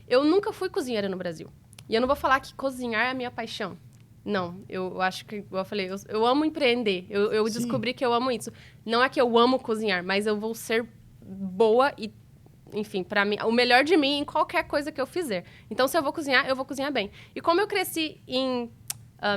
Eu nunca fui cozinheira no Brasil. E eu não vou falar que cozinhar é a minha paixão. Não, eu acho que, igual eu falei, eu amo empreender. Eu descobri que eu amo isso. Não é que eu amo cozinhar, mas eu vou ser boa e, enfim, para mim, o melhor de mim em qualquer coisa que eu fizer. Então, se eu vou cozinhar bem. E como eu cresci em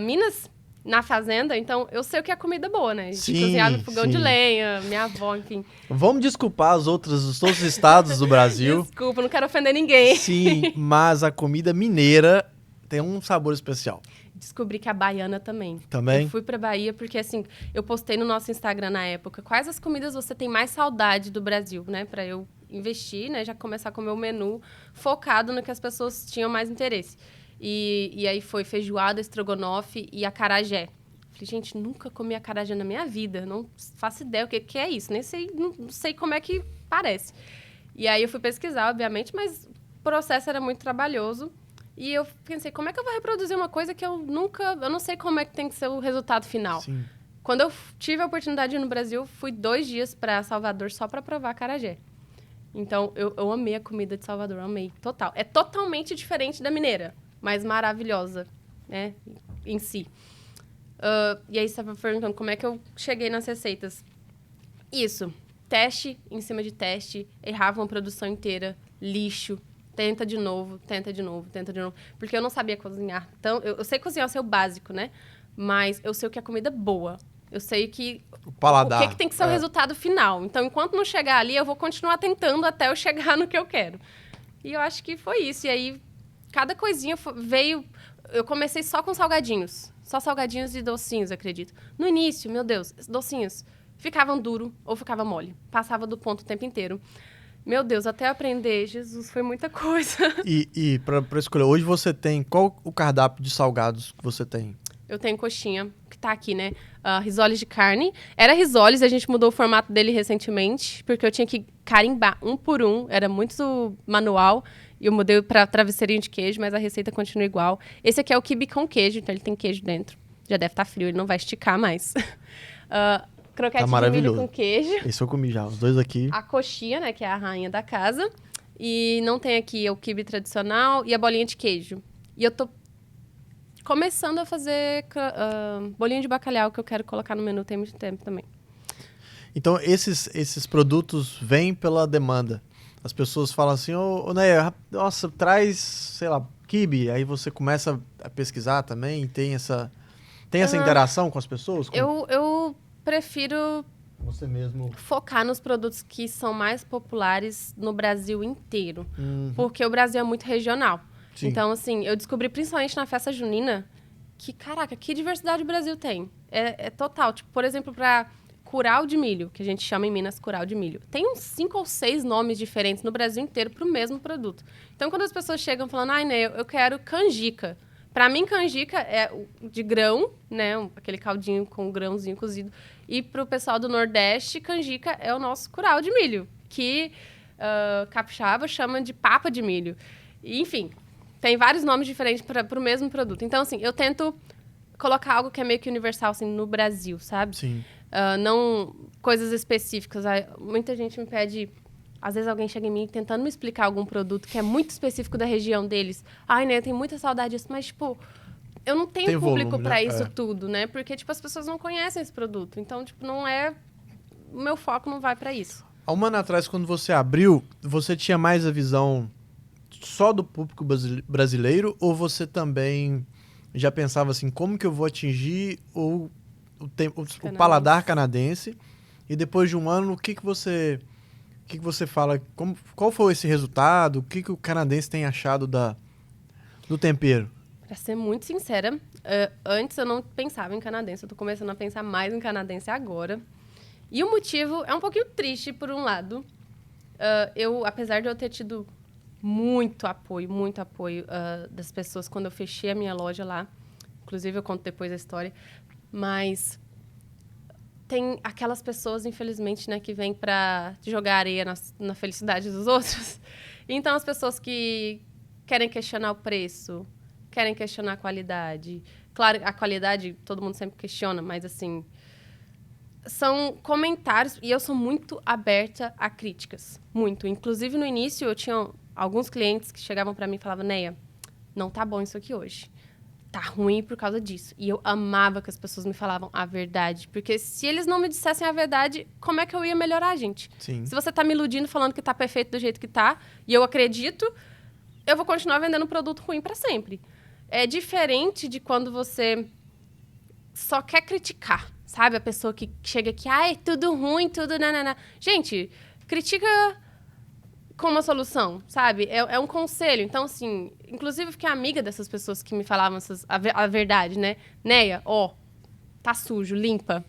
Minas, na fazenda, então eu sei o que é comida boa, né? A gente cozinhava no fogão de lenha, minha avó, enfim. Vamos desculpar os outros estados do Brasil. Desculpa, não quero ofender ninguém. Sim, mas a comida mineira tem um sabor especial. Descobri que a baiana também. Também? Eu fui pra Bahia porque, assim, eu postei no nosso Instagram na época quais as comidas você tem mais saudade do Brasil, né? Pra eu investir, né? Já começar a comer o menu focado no que as pessoas tinham mais interesse. E aí foi feijoada, estrogonofe e acarajé. Falei, gente, nunca comi acarajé na minha vida. Não faço ideia o que é isso. Nem sei, não sei como é que parece. E aí eu fui pesquisar, obviamente, mas o processo era muito trabalhoso. E eu pensei, como é que eu vou reproduzir uma coisa que eu não sei como é que tem que ser o resultado final. Sim. Quando eu tive a oportunidade de ir no Brasil, fui 2 dias para Salvador só para provar acarajé. Então, eu amei a comida de Salvador, amei, total. É totalmente diferente da mineira, mas maravilhosa, né, em si. E aí, você estava perguntando como é que eu cheguei nas receitas. Isso, teste em cima de teste, errava uma produção inteira, lixo, tenta de novo. Porque eu não sabia cozinhar. Então, eu sei cozinhar o seu básico, né? Mas eu sei o que é comida boa. Eu sei que o paladar. O que tem que ser o resultado final. Então, enquanto não chegar ali, eu vou continuar tentando até eu chegar no que eu quero. E eu acho que foi isso. E aí, cada coisinha veio... Eu comecei só com salgadinhos. Só salgadinhos e docinhos, acredito. No início, meu Deus, docinhos ficavam duro ou ficava mole. Passava do ponto o tempo inteiro. Meu Deus, até aprender, Jesus, foi muita coisa. E pra escolher, hoje você tem... Qual o cardápio de salgados que você tem? Eu tenho coxinha, que tá aqui, né? Risoles de carne. Era risoles, a gente mudou o formato dele recentemente, porque eu tinha que carimbar um por um, era muito manual, e eu mudei para travesseirinho de queijo, mas a receita continua igual. Esse aqui é o quibe com queijo, então ele tem queijo dentro. Já deve estar frio, ele não vai esticar mais. Croquete Tá de milho com queijo. Esse eu comi já, os dois aqui. A coxinha, né, que é a rainha da casa. E não tem aqui o quibe tradicional e a bolinha de queijo. E eu tô começando a fazer bolinho de bacalhau, que eu quero colocar no menu tem muito tempo também. Então, esses produtos vêm pela demanda. As pessoas falam assim, ô Neia, nossa, traz, sei lá, quibe. Aí você começa a pesquisar também, tem essa interação com as pessoas? Eu prefiro Você mesmo... focar nos produtos que são mais populares no Brasil inteiro. Uhum. Porque o Brasil é muito regional. Sim. Então, assim, eu descobri principalmente na festa junina que, caraca, que diversidade o Brasil tem. É total. Tipo, por exemplo, para curau de milho, que a gente chama em Minas curau de milho. Tem uns 5 ou 6 nomes diferentes no Brasil inteiro para o mesmo produto. Então, quando as pessoas chegam falando, ai, né, eu quero canjica. Para mim, canjica é de grão, né, aquele caldinho com grãozinho cozido. E para o pessoal do Nordeste, canjica é o nosso curau de milho, que capixaba chama de papa de milho. E, enfim, tem vários nomes diferentes para o mesmo produto. Então, assim, eu tento colocar algo que é meio que universal, assim, no Brasil, sabe? Sim. Não coisas específicas. Muita gente me pede... Às vezes alguém chega em mim tentando me explicar algum produto que é muito específico da região deles. Ai, né, eu tenho muita saudade disso, mas, tipo, eu não tenho público volume, para né? isso tudo, né? Porque, tipo, as pessoas não conhecem esse produto. Então, tipo, não é... O meu foco não vai para isso. Há um ano atrás, quando você abriu, você tinha mais a visão só do público brasileiro ou você também já pensava assim, como que eu vou atingir o paladar canadense? E depois de um ano, o que você fala? Qual foi esse resultado? O que o canadense tem achado do tempero? Pra ser muito sincera, antes eu não pensava em canadense. Eu tô começando a pensar mais em canadense agora. E o motivo é um pouquinho triste, por um lado. Apesar de eu ter tido muito apoio das pessoas quando eu fechei a minha loja lá. Inclusive, eu conto depois a história. Mas tem aquelas pessoas, infelizmente, né, que vêm para jogar areia na felicidade dos outros. Então, as pessoas que querem questionar o preço, querem questionar a qualidade. Claro, a qualidade todo mundo sempre questiona, mas, assim, são comentários, e eu sou muito aberta a críticas. Muito. Inclusive, no início, eu tinha alguns clientes que chegavam para mim e falavam, Neia, não tá bom isso aqui hoje. Tá ruim por causa disso. E eu amava que as pessoas me falavam a verdade. Porque se eles não me dissessem a verdade, como é que eu ia melhorar, gente? Sim. Se você tá me iludindo falando que tá perfeito do jeito que tá, e eu acredito, eu vou continuar vendendo um produto ruim para sempre. É diferente de quando você só quer criticar, sabe? A pessoa que chega aqui, ai, tudo ruim, tudo nanana. Gente, critica com uma solução, sabe? É um conselho. Então, assim, inclusive eu fiquei amiga dessas pessoas que me falavam a verdade, né? Neia, tá sujo, limpa.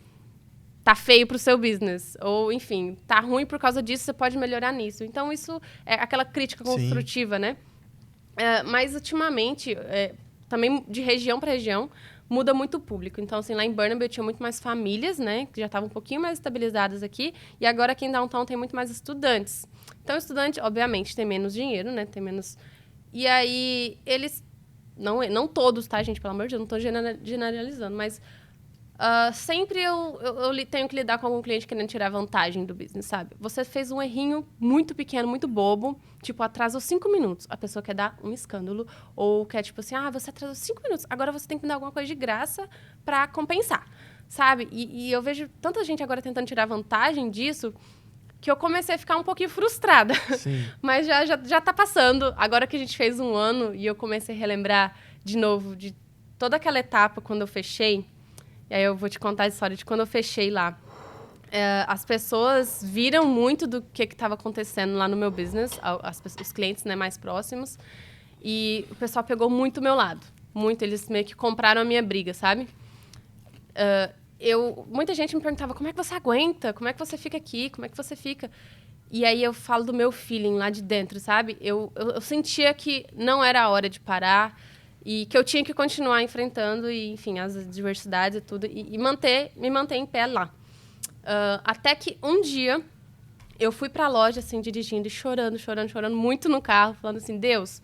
Tá feio pro seu business. Ou, enfim, tá ruim por causa disso, você pode melhorar nisso. Então, isso é aquela crítica construtiva, né? Mas, ultimamente, também de região para região, muda muito o público. Então, assim, lá em Burnaby eu tinha muito mais famílias, né? Que já estavam um pouquinho mais estabilizadas aqui. E agora aqui em Downtown tem muito mais estudantes. Então, estudante, obviamente, tem menos dinheiro, né? Tem menos... E aí, eles... Não todos, tá, gente? Pelo amor de Deus, não tô generalizando. Mas sempre eu tenho que lidar com algum cliente querendo tirar vantagem do business, sabe? Você fez um errinho muito pequeno, muito bobo. Tipo, atrasou 5 minutos. A pessoa quer dar um escândalo. Ou quer, tipo assim, você atrasou 5 minutos. Agora você tem que me dar alguma coisa de graça pra compensar, sabe? E eu vejo tanta gente agora tentando tirar vantagem disso... que eu comecei a ficar um pouquinho frustrada. Sim. Mas já tá passando. Agora que a gente fez um ano e eu comecei a relembrar de novo de toda aquela etapa quando eu fechei. E aí eu vou te contar a história de quando eu fechei lá. As pessoas viram muito do que estava acontecendo lá no meu business, os clientes, né, mais próximos. E o pessoal pegou muito o meu lado. Muito. Eles meio que compraram a minha briga, sabe? Muita gente me perguntava, como é que você aguenta? Como é que você fica aqui? Como é que você fica? E aí eu falo do meu feeling lá de dentro, sabe? Eu sentia que não era a hora de parar e que eu tinha que continuar enfrentando, e, enfim, as adversidades e tudo, e me manter em pé lá. Até que um dia eu fui pra loja, assim, dirigindo e chorando muito no carro, falando assim, Deus,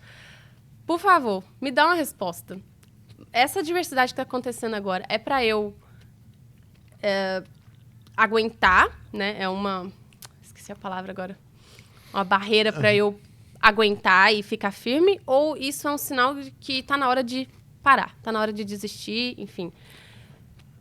por favor, me dá uma resposta. essa diversidade que está acontecendo agora é para eu aguentar, né? Esqueci a palavra agora. Uma barreira para eu aguentar e ficar firme, ou isso é um sinal de que tá na hora de parar, tá na hora de desistir, enfim.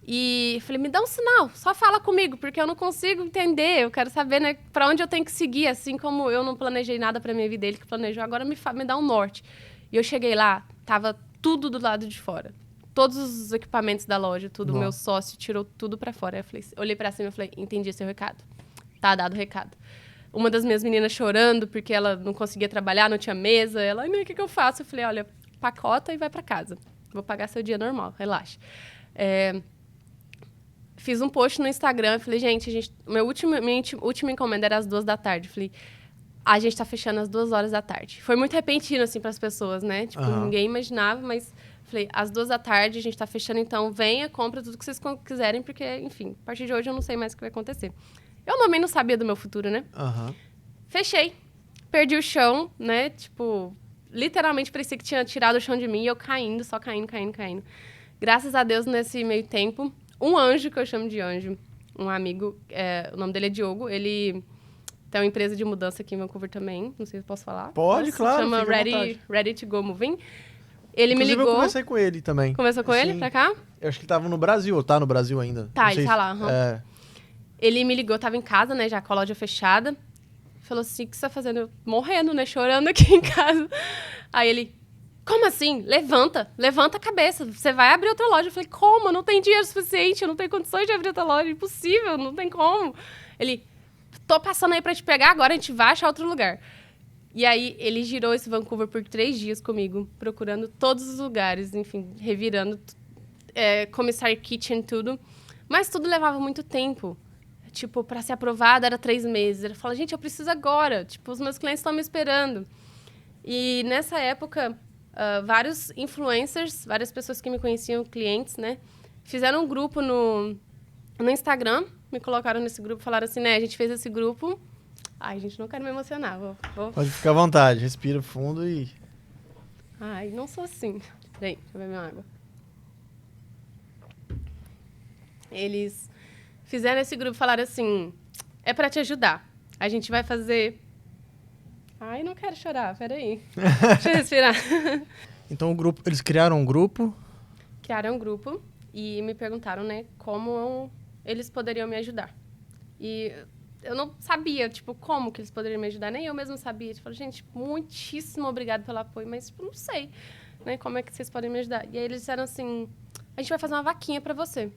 E eu falei, me dá um sinal, só fala comigo, porque eu não consigo entender, eu quero saber, né, para onde eu tenho que seguir, assim como eu não planejei nada para minha vida, ele que planejou, agora me dá um norte. E eu cheguei lá, tava tudo do lado de fora. Todos os equipamentos da loja, tudo, meu sócio tirou tudo para fora. Eu falei, olhei para cima e falei, entendi seu recado. Tá dado o recado. Uma das minhas meninas chorando porque ela não conseguia trabalhar, não tinha mesa. Ela, o que eu faço? Eu falei, olha, pacota e vai para casa. Vou pagar seu dia normal, relaxa. Fiz um post no Instagram, falei, minha última encomenda era às 2h. Falei, a gente tá fechando às 2h. Foi muito repentino, assim, pras pessoas, né? Tipo, ninguém imaginava, mas falei, às 2h, a gente tá fechando, então venha, compra tudo que vocês quiserem, porque, enfim, a partir de hoje eu não sei mais o que vai acontecer. Eu também não sabia do meu futuro, né? Fechei. Perdi o chão, né? Tipo, literalmente parecia que tinha tirado o chão de mim e eu caindo, só caindo. Graças a Deus, nesse meio tempo, um anjo, que eu chamo de anjo, um amigo, o nome dele é Diogo, ele tem uma empresa de mudança aqui em Vancouver também, não sei se eu posso falar. Pode, claro. Chama Ready to Go Moving. Ele me ligou. Eu conversei com ele também. Conversou com ele pra cá? Eu acho que ele tava no Brasil, ou tá no Brasil ainda. Tá, ele tá lá. Ele me ligou, tava em casa, né, já com a loja fechada. Falou assim, o que você tá fazendo? Eu morrendo, né, chorando aqui em casa. Aí ele, como assim? Levanta a cabeça, você vai abrir outra loja. Eu falei, como? Eu não tenho dinheiro suficiente, eu não tenho condições de abrir outra loja, impossível, não tem como. Ele, tô passando aí pra te pegar, agora a gente vai achar outro lugar. E aí, ele girou esse Vancouver por 3 dias comigo, procurando todos os lugares, enfim, revirando, commissary kitchen, tudo. Mas tudo levava muito tempo. Tipo, para ser aprovada era 3 meses. Ele falou, gente, eu preciso agora. Tipo, os meus clientes estão me esperando. E nessa época, vários influencers, várias pessoas que me conheciam, clientes, né, fizeram um grupo no Instagram, me colocaram nesse grupo, falaram assim, né, a gente fez esse grupo. Ai, gente, não quero me emocionar. Pode ficar à vontade, respira fundo e... Ai, não sou assim. Peraí, deixa eu beber minha água. Eles fizeram esse grupo e falaram assim, é para te ajudar. A gente vai fazer... Ai, não quero chorar, peraí. Deixa eu respirar. Então, eles criaram um grupo? Criaram um grupo e me perguntaram, né, como eles poderiam me ajudar. E eu não sabia, tipo, como que eles poderiam me ajudar. Nem eu mesma sabia. Eu falei, gente, muitíssimo obrigado pelo apoio, mas, tipo, não sei, né, como é que vocês podem me ajudar. E aí eles disseram assim, a gente vai fazer uma vaquinha para você,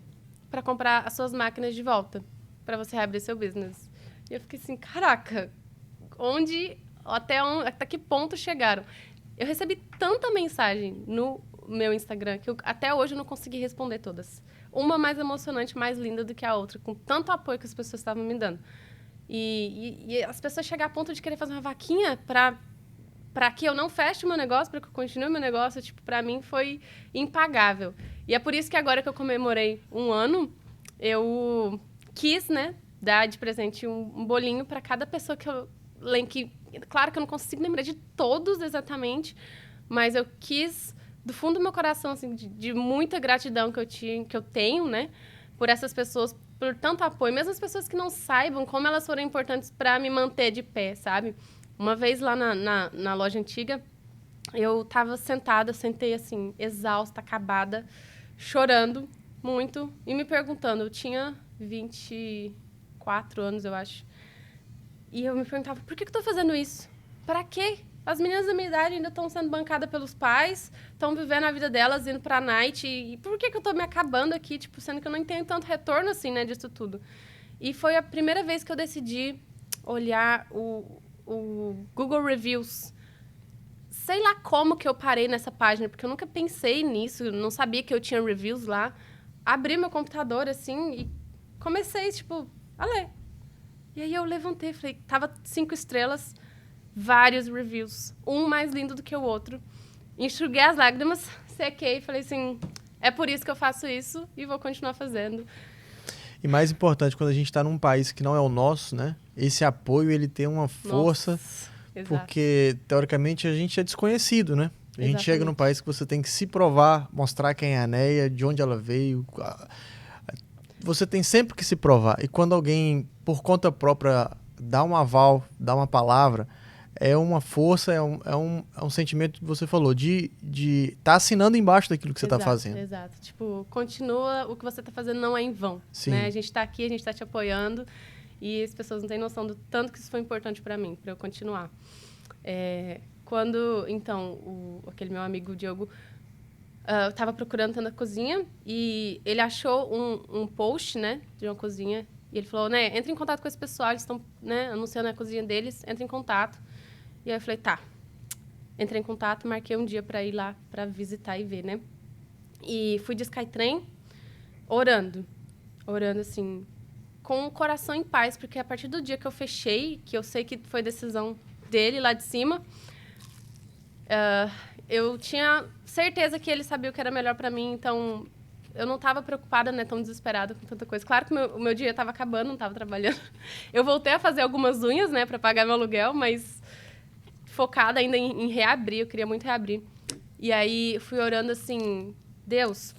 para comprar as suas máquinas de volta, para você reabrir seu business. E eu fiquei assim, caraca, até que ponto chegaram? Eu recebi tanta mensagem no meu Instagram que até hoje eu não consegui responder todas. Uma mais emocionante, mais linda do que a outra, com tanto apoio que as pessoas estavam me dando. E as pessoas chegaram a ponto de querer fazer uma vaquinha para que eu não feche o meu negócio, para que eu continue o meu negócio, tipo, para mim foi impagável. E é por isso que agora que eu comemorei 1 ano, eu quis, né, dar de presente um bolinho para cada pessoa que eu claro que eu não consigo lembrar de todos exatamente, mas eu quis, do fundo do meu coração, assim, de muita gratidão que eu tenho, né, por essas pessoas, por tanto apoio, mesmo as pessoas que não saibam como elas foram importantes para me manter de pé, sabe? Uma vez lá na loja antiga, eu estava sentada, sentei assim, exausta, acabada, chorando muito e me perguntando, eu tinha 24 anos, eu acho. E eu me perguntava, por que eu estou fazendo isso? Para quê? As meninas da minha idade ainda estão sendo bancadas pelos pais, estão vivendo a vida delas, indo para a night. E por que eu estou me acabando aqui, tipo, sendo que eu não tenho tanto retorno assim, né, disso tudo? E foi a primeira vez que eu decidi olhar o Google Reviews. Sei lá como que eu parei nessa página, porque eu nunca pensei nisso, não sabia que eu tinha reviews lá. Abri meu computador, assim, e comecei, tipo, a ler. E aí eu levantei, falei, tava 5 estrelas, vários reviews, um mais lindo do que o outro. Enxuguei as lágrimas, sequei e falei assim, é por isso que eu faço isso e vou continuar fazendo. E mais importante, quando a gente está num país que não é o nosso, né? Esse apoio, ele tem uma força, porque, teoricamente, a gente é desconhecido, né? A gente chega num país que você tem que se provar, mostrar quem é a Neia, de onde ela veio. Você tem sempre que se provar. E quando alguém, por conta própria, dá um aval, dá uma palavra, é uma força, é um sentimento que você falou, de tá assinando embaixo daquilo que você tá fazendo. Exato. Tipo, continua, o que você tá fazendo não é em vão. Sim. Né? A gente tá aqui, a gente tá te apoiando. E as pessoas não têm noção do tanto que isso foi importante para mim, para eu continuar. Quando, então, aquele meu amigo, o Diogo, estava procurando tanto a cozinha e ele achou um post, né, de uma cozinha. E ele falou, né, entra em contato com esse pessoal, eles estão, né, anunciando a cozinha deles, entra em contato. E aí eu falei, tá. Entrei em contato, marquei um dia para ir lá, para visitar e ver, né. E fui de Skytrain, orando, assim, com o coração em paz, porque a partir do dia que eu fechei, que eu sei que foi decisão dele lá de cima, eu tinha certeza que ele sabia o que era melhor para mim, então eu não estava preocupada, né, tão desesperada com tanta coisa. Claro que o meu dia estava acabando, não estava trabalhando. Eu voltei a fazer algumas unhas, né, para pagar meu aluguel, mas focada ainda em reabrir, eu queria muito reabrir. E aí fui orando assim, Deus,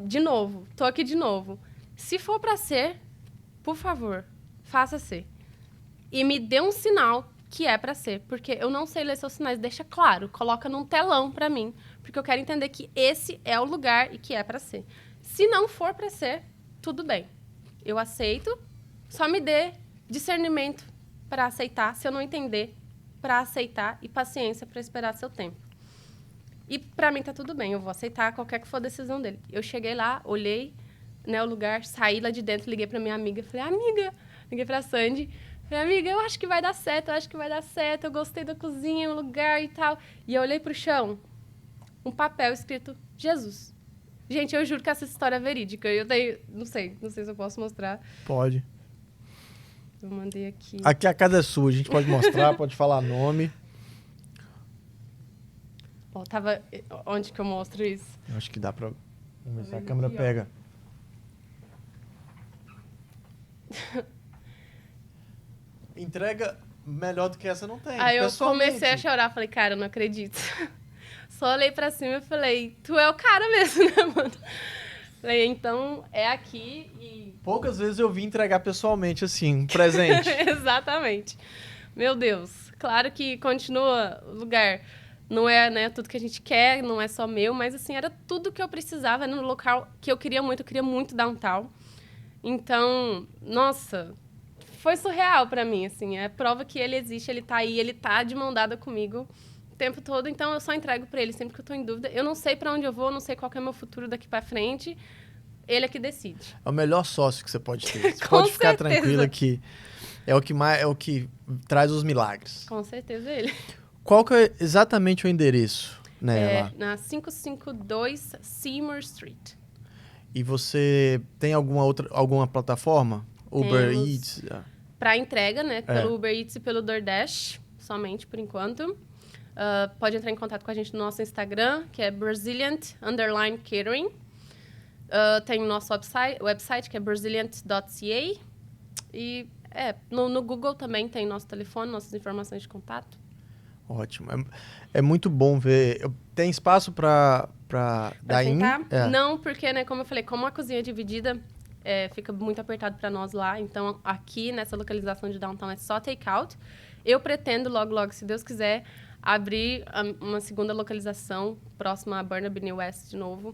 de novo, tô aqui de novo. Se for para ser, por favor, faça ser. E me dê um sinal que é para ser, porque eu não sei ler seus sinais. Deixa claro, coloca num telão para mim, porque eu quero entender que esse é o lugar e que é para ser. Se não for para ser, tudo bem. Eu aceito, só me dê discernimento para aceitar, se eu não entender, para aceitar e paciência para esperar seu tempo. E para mim tá tudo bem, eu vou aceitar qualquer que for a decisão dele. Eu cheguei lá, olhei, né, o lugar, saí lá de dentro, liguei pra minha amiga, falei, amiga, liguei pra Sandy, falei, amiga, eu acho que vai dar certo, eu gostei da cozinha, o lugar e tal. E eu olhei pro chão, um papel escrito Jesus. Gente, eu juro que essa história é verídica, eu tenho, não sei se eu posso mostrar. Pode. Eu mandei aqui. Aqui a casa é sua, a gente pode mostrar, pode falar nome. Ó, tava, onde que eu mostro isso? Eu acho que dá pra... Vamos ver se a câmera pega. Entrega melhor do que essa não tem. Aí eu comecei a chorar, falei, cara, eu não acredito. Só olhei pra cima e falei, tu é o cara mesmo, né, mano? Falei, então é aqui e... Poucas vezes eu vi entregar pessoalmente, assim, um presente. Exatamente. Meu Deus. Claro que continua o lugar. Não é, né, tudo que a gente quer, não é só meu, mas, assim, era tudo que eu precisava, era no local que eu queria muito downtown. Então, nossa, foi surreal pra mim, assim. É prova que ele existe, ele tá aí, ele tá de mão dada comigo o tempo todo. Então, eu só entrego pra ele sempre que eu tô em dúvida. Eu não sei pra onde eu vou, não sei qual que é o meu futuro daqui pra frente. Ele é que decide. É o melhor sócio que você pode ter. Você Com pode ficar certeza. tranquila que é o que traz os milagres. Com certeza ele. Qual que é exatamente o endereço, né, lá? Na 552 Seymour Street. E você tem alguma plataforma? Uber Eats? Para entrega, né? Pelo Uber Eats e pelo DoorDash, somente por enquanto. Pode entrar em contato com a gente no nosso Instagram, que é Braziliant_Catering. Tem o nosso website, que é braziliant.ca. E no Google também tem nosso telefone, nossas informações de contato. Ótimo. É muito bom ver. Tem espaço para dar in? Não, porque, né, como eu falei, como a cozinha é dividida, fica muito apertado para nós lá. Então, aqui, nessa localização de downtown, é só take-out. Eu pretendo, logo, se Deus quiser, abrir uma segunda localização próxima a Burnaby New West de novo.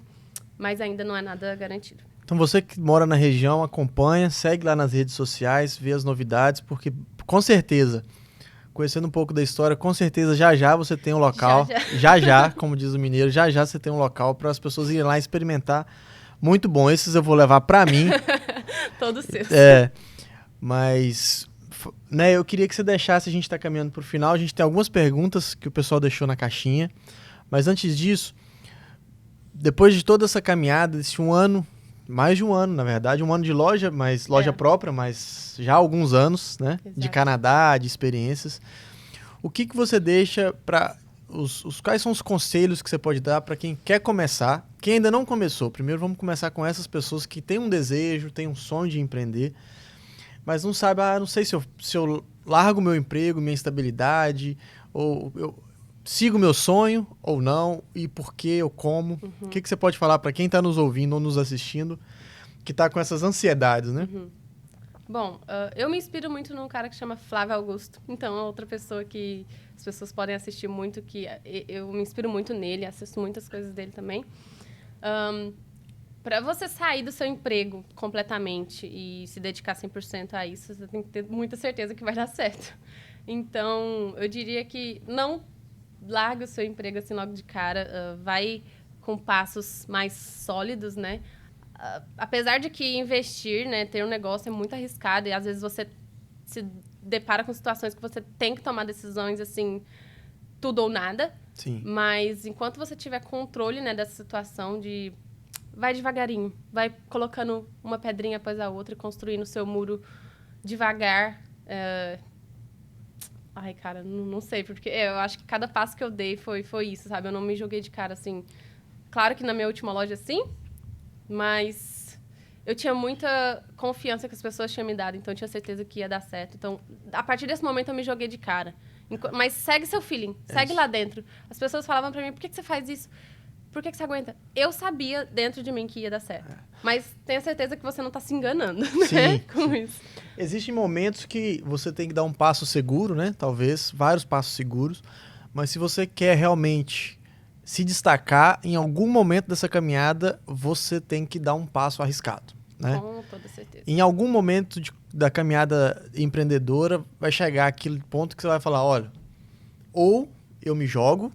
Mas ainda não é nada garantido. Então, você que mora na região, acompanha, segue lá nas redes sociais, vê as novidades, porque, com certeza... Conhecendo um pouco da história, com certeza já você tem um local. Já, como diz o mineiro, já você tem um local para as pessoas irem lá experimentar. Muito bom. Esses eu vou levar para mim. Todos seus. Mas, né, eu queria que você deixasse, a gente está caminhando para o final. A gente tem algumas perguntas que o pessoal deixou na caixinha. Mas antes disso, depois de toda essa caminhada, desse mais de um ano, na verdade, um ano de loja, mas loja própria, mas já há alguns anos, né? Exato. De Canadá, de experiências. O que você deixa para quais são os conselhos que você pode dar para quem quer começar, quem ainda não começou? Primeiro vamos começar com essas pessoas que têm um desejo, têm um sonho de empreender, mas não sabe, não sei se eu largo meu emprego, minha estabilidade, ou sigo o meu sonho ou não, e por quê ou como. O que você pode falar para quem está nos ouvindo ou nos assistindo, que está com essas ansiedades, né? Bom, eu me inspiro muito num cara que chama Flávio Augusto. Então, é outra pessoa que as pessoas podem assistir muito, que eu me inspiro muito nele, assisto muitas coisas dele também. Para você sair do seu emprego completamente e se dedicar 100% a isso, você tem que ter muita certeza que vai dar certo. Então, eu diria que não larga o seu emprego assim logo de cara, vai com passos mais sólidos, né? Apesar de que investir, né, ter um negócio é muito arriscado e às vezes você se depara com situações que você tem que tomar decisões assim, tudo ou nada. Sim. Mas enquanto você tiver controle, né, dessa situação vai devagarinho, vai colocando uma pedrinha após a outra e construindo o seu muro devagar. Ai, cara, não sei, porque eu acho que cada passo que eu dei foi isso, sabe? Eu não me joguei de cara assim. Claro que na minha última loja, sim, mas eu tinha muita confiança que as pessoas tinham me dado, então eu tinha certeza que ia dar certo. Então, a partir desse momento, eu me joguei de cara. Mas segue seu feeling, segue lá dentro. As pessoas falavam pra mim, por que você faz isso? Por que você aguenta? Eu sabia dentro de mim que ia dar certo. Mas tenha certeza que você não tá se enganando, né? Com isso. Existem momentos que você tem que dar um passo seguro, né? Talvez, vários passos seguros. Mas se você quer realmente se destacar, em algum momento dessa caminhada, você tem que dar um passo arriscado, né? Com toda certeza. Em algum momento da caminhada empreendedora, vai chegar aquele ponto que você vai falar, olha, ou eu me jogo,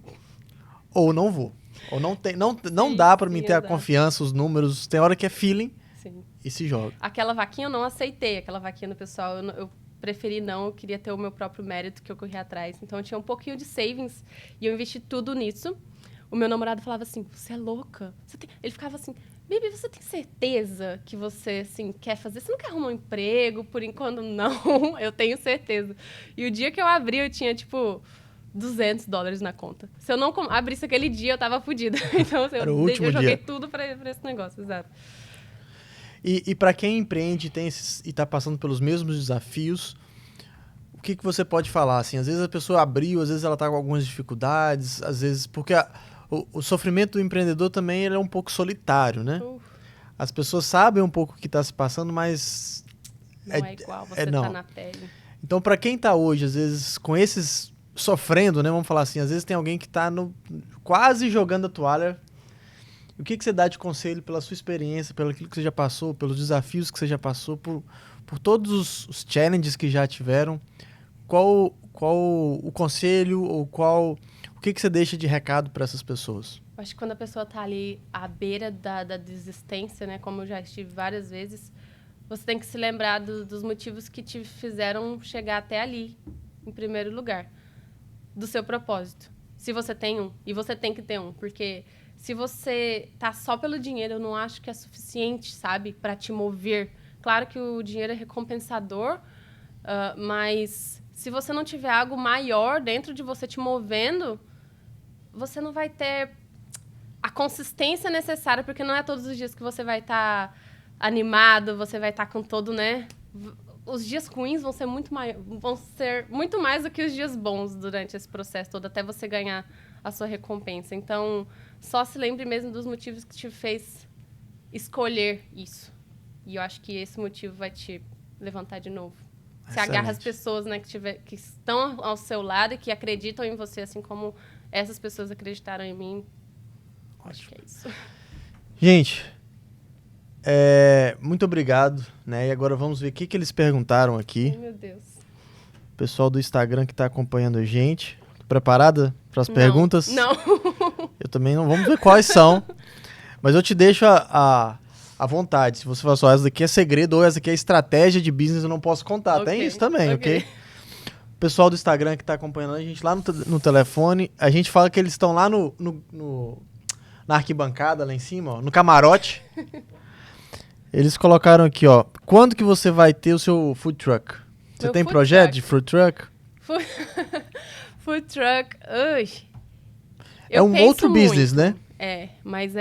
ou não vou. Ou não dá para mim ter a confiança, os números. Tem hora que é feeling. Sim. E se joga. Aquela vaquinha eu não aceitei. Aquela vaquinha do pessoal, eu preferi não. Eu queria ter o meu próprio mérito que eu corri atrás. Então, eu tinha um pouquinho de savings e eu investi tudo nisso. O meu namorado falava assim, você é louca? Ele ficava assim, Bibi, você tem certeza que você, assim, quer fazer? Você não quer arrumar um emprego? Por enquanto, não. Eu tenho certeza. E o dia que eu abri, eu tinha, tipo... $200 na conta. Se eu não abrisse aquele dia, eu tava fodida. Então, assim, eu joguei tudo pra esse negócio, exato. E para quem empreende e tá passando pelos mesmos desafios, o que você pode falar? Assim, às vezes a pessoa abriu, às vezes ela tá com algumas dificuldades, às vezes... Porque o sofrimento do empreendedor também ele é um pouco solitário, né? As pessoas sabem um pouco o que tá se passando, mas... Não é igual, você tá na pele. Então, para quem tá hoje, às vezes, com esses... sofrendo, né? Vamos falar assim, às vezes tem alguém que tá quase jogando a toalha. O que você dá de conselho pela sua experiência, pelo aquilo que você já passou, pelos desafios que você já passou, por todos os challenges que já tiveram? Qual o conselho ou o que você deixa de recado para essas pessoas? Acho que quando a pessoa tá ali à beira da desistência, né? Como eu já estive várias vezes, você tem que se lembrar dos motivos que te fizeram chegar até ali, em primeiro lugar. Do seu propósito. Se você tem um. E você tem que ter um. Porque se você tá só pelo dinheiro, eu não acho que é suficiente, sabe? Para te mover. Claro que o dinheiro é recompensador, mas se você não tiver algo maior dentro de você te movendo, você não vai ter a consistência necessária, porque não é todos os dias que você vai estar animado, você vai estar com todo, né... Os dias ruins vão ser muito mais do que os dias bons durante esse processo todo, até você ganhar a sua recompensa. Então, só se lembre mesmo dos motivos que te fez escolher isso. E eu acho que esse motivo vai te levantar de novo. Se agarra as pessoas, né, que estão ao seu lado e que acreditam em você, assim como essas pessoas acreditaram em mim. Ótimo. Acho que é isso. Gente... muito obrigado, né? E agora vamos ver o que eles perguntaram aqui. Ai, meu Deus. O pessoal do Instagram que está acompanhando a gente. Preparada para as perguntas? Não. Eu também não. Vamos ver quais são. Mas eu te deixo à vontade. Se você falar só, essa daqui é segredo ou essa aqui é estratégia de business, eu não posso contar. Okay. Tem isso também, ok? O pessoal do Instagram que está acompanhando a gente lá no telefone, a gente fala que eles estão lá na arquibancada, lá em cima, ó, no camarote. Eles colocaram aqui, ó. Quando que você vai ter o seu food truck? Você tem projeto de food truck? Food truck, é um outro business, né? Mas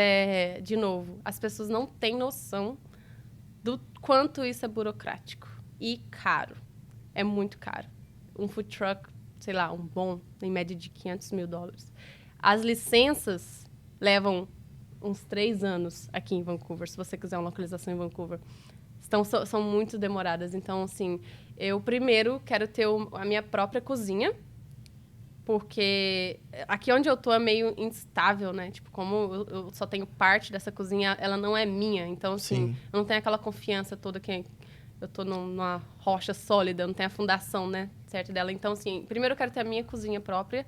de novo, as pessoas não têm noção do quanto isso é burocrático e caro. É muito caro. Um food truck sei lá, um bom, em média de $500 mil. As licenças levam uns 3 anos aqui em Vancouver, se você quiser uma localização em Vancouver. Então, são muito demoradas. Então, assim, eu primeiro quero ter a minha própria cozinha, porque aqui onde eu tô é meio instável, né? Tipo, como eu só tenho parte dessa cozinha, ela não é minha. Então, assim, eu não tenho aquela confiança toda que eu tô numa rocha sólida, não tenho a fundação, né, certo dela. Então, assim, primeiro eu quero ter a minha cozinha própria,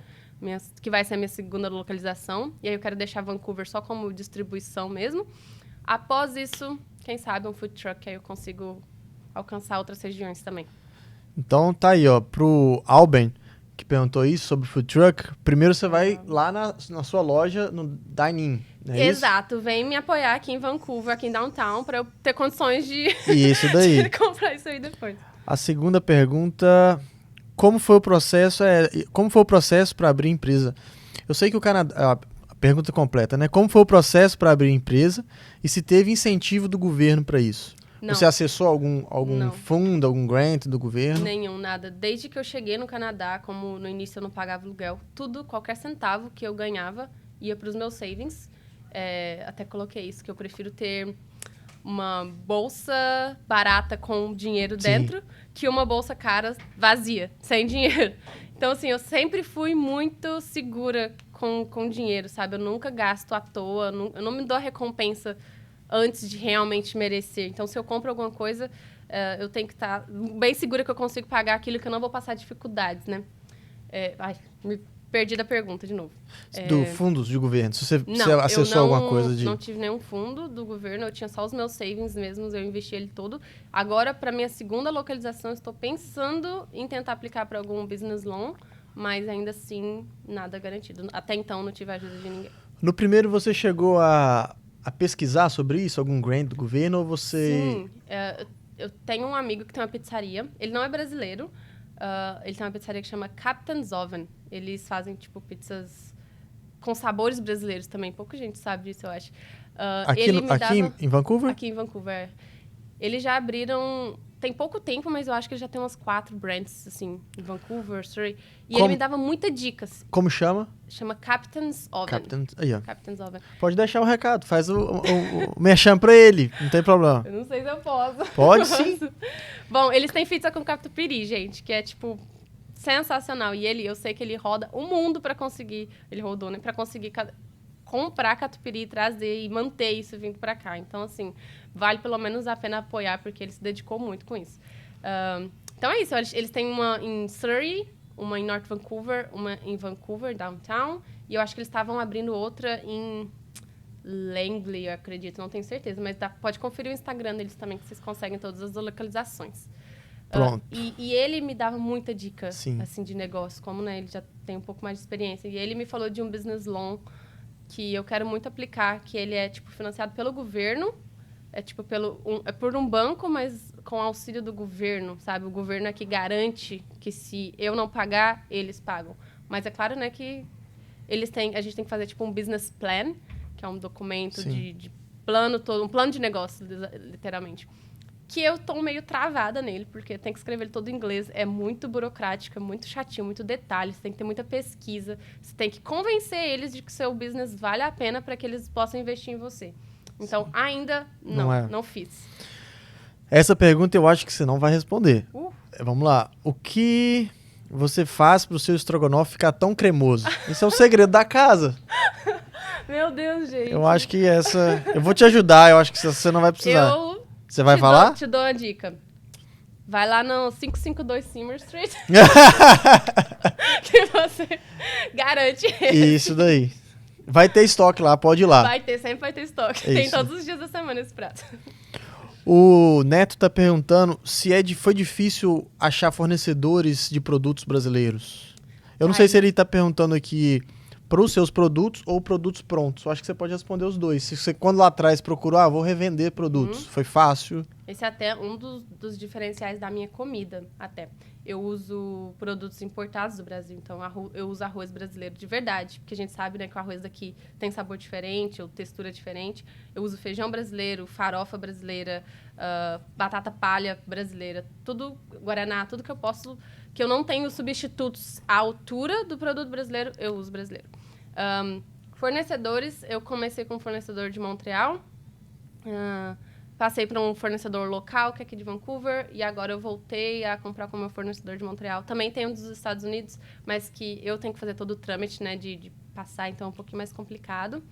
que vai ser a minha segunda localização. E aí eu quero deixar Vancouver só como distribuição mesmo. Após isso, quem sabe um food truck, aí eu consigo alcançar outras regiões também. Então tá aí, ó, pro Alben, que perguntou isso sobre food truck, primeiro você vai lá na sua loja, no Dine-In, não é Exato, isso? Vem me apoiar aqui em Vancouver, aqui em Downtown, para eu ter condições de, isso daí. de comprar isso aí depois. A segunda pergunta, como foi o processo para abrir empresa? Eu sei que o Canadá, a pergunta completa, né? Como foi o processo para abrir empresa e se teve incentivo do governo para isso? Não. Você acessou algum fundo, algum grant do governo? Nenhum, nada. Desde que eu cheguei no Canadá, como no início eu não pagava aluguel, tudo, qualquer centavo que eu ganhava ia para os meus savings. Até coloquei isso, que eu prefiro ter uma bolsa barata com dinheiro dentro que uma bolsa cara vazia, sem dinheiro. Então, assim, eu sempre fui muito segura com dinheiro, sabe? Eu nunca gasto à toa, eu não me dou a recompensa antes de realmente merecer. Então, se eu compro alguma coisa, eu tenho que estar bem segura que eu consigo pagar aquilo, que eu não vou passar dificuldades, né? Me perdi da pergunta de novo. Do fundos de governo, se você acessou alguma coisa de... Não tive nenhum fundo do governo, eu tinha só os meus savings mesmos, eu investi ele todo. Agora, para minha segunda localização, estou pensando em tentar aplicar para algum business loan, mas ainda assim, nada garantido. Até então, não tive a ajuda de ninguém. No primeiro, você chegou a pesquisar sobre isso? Algum grant do governo ou você... Sim, eu tenho um amigo que tem uma pizzaria. Ele não é brasileiro. Ele tem uma pizzaria que chama Captain's Oven. Eles fazem, tipo, pizzas com sabores brasileiros também. Pouca gente sabe disso, eu acho. Aqui em Vancouver? Aqui em Vancouver. Eles já abriram... Tem pouco tempo, mas eu acho que ele já tem umas 4 brands, assim, em Vancouver, Surrey. E ele me dava muitas dicas. Como chama? Chama Captain's Oven. Captain's Oven. Pode deixar o recado, faz o merchan pra ele, não tem problema. Eu não sei se eu posso. Pode sim. Bom, eles têm pizza com catupiry, gente, que é, tipo, sensacional. E eu sei que ele roda o mundo pra conseguir... Ele rodou, né? Pra conseguir comprar catupiry, trazer e manter isso vindo pra cá. Então, assim, vale pelo menos a pena apoiar, porque ele se dedicou muito com isso. Então é isso, eles têm uma em Surrey, uma em North Vancouver, uma em Vancouver, Downtown, e eu acho que eles estavam abrindo outra em Langley, eu acredito, não tenho certeza, mas pode conferir o Instagram deles também, que vocês conseguem todas as localizações. Pronto. E ele me dava muita dica, Sim. assim, de negócio, como, né, ele já tem um pouco mais de experiência. E ele me falou de um business loan que eu quero muito aplicar, que ele é, tipo, financiado pelo governo, tipo, por um banco, mas com auxílio do governo, sabe? O governo é que garante que se eu não pagar, eles pagam. Mas é claro, né, que a gente tem que fazer, tipo, um business plan, que é um documento de plano todo, um plano de negócio, literalmente. Que eu tô meio travada nele, porque tem que escrever ele todo em inglês. É muito burocrático, é muito chatinho, muito detalhe. Você tem que ter muita pesquisa. Você tem que convencer eles de que o seu business vale a pena para que eles possam investir em você. Então, ainda não fiz. Essa pergunta eu acho que você não vai responder. Vamos lá. O que você faz pro seu estrogonofe ficar tão cremoso? Esse é o segredo da casa. Meu Deus, gente. Eu acho que eu vou te ajudar, eu acho que você não vai precisar. Você vai falar? Te dou uma dica. Vai lá no 552 Seymour Street. Que você garante isso daí. Vai ter estoque lá, pode ir lá. Sempre vai ter estoque. Tem todos os dias da semana esse prato. O Neto tá perguntando se foi difícil achar fornecedores de produtos brasileiros. Eu não sei se ele tá perguntando aqui para os seus produtos ou produtos prontos. Eu acho que você pode responder os dois. Se você, quando lá atrás, procurou, vou revender produtos, foi fácil? Esse é até um dos diferenciais da minha comida, até. Eu uso produtos importados do Brasil, então eu uso arroz brasileiro de verdade, porque a gente sabe, né, que o arroz daqui tem sabor diferente, ou textura diferente. Eu uso feijão brasileiro, farofa brasileira, batata palha brasileira, tudo, guaraná, tudo que eu posso, que eu não tenho substitutos à altura do produto brasileiro, eu uso brasileiro. Fornecedores, eu comecei com um fornecedor de Montreal, passei para um fornecedor local, que é aqui de Vancouver, e agora eu voltei a comprar com o meu fornecedor de Montreal. Também tem um dos Estados Unidos, mas que eu tenho que fazer todo o trâmite, né, de passar, então é um pouquinho mais complicado.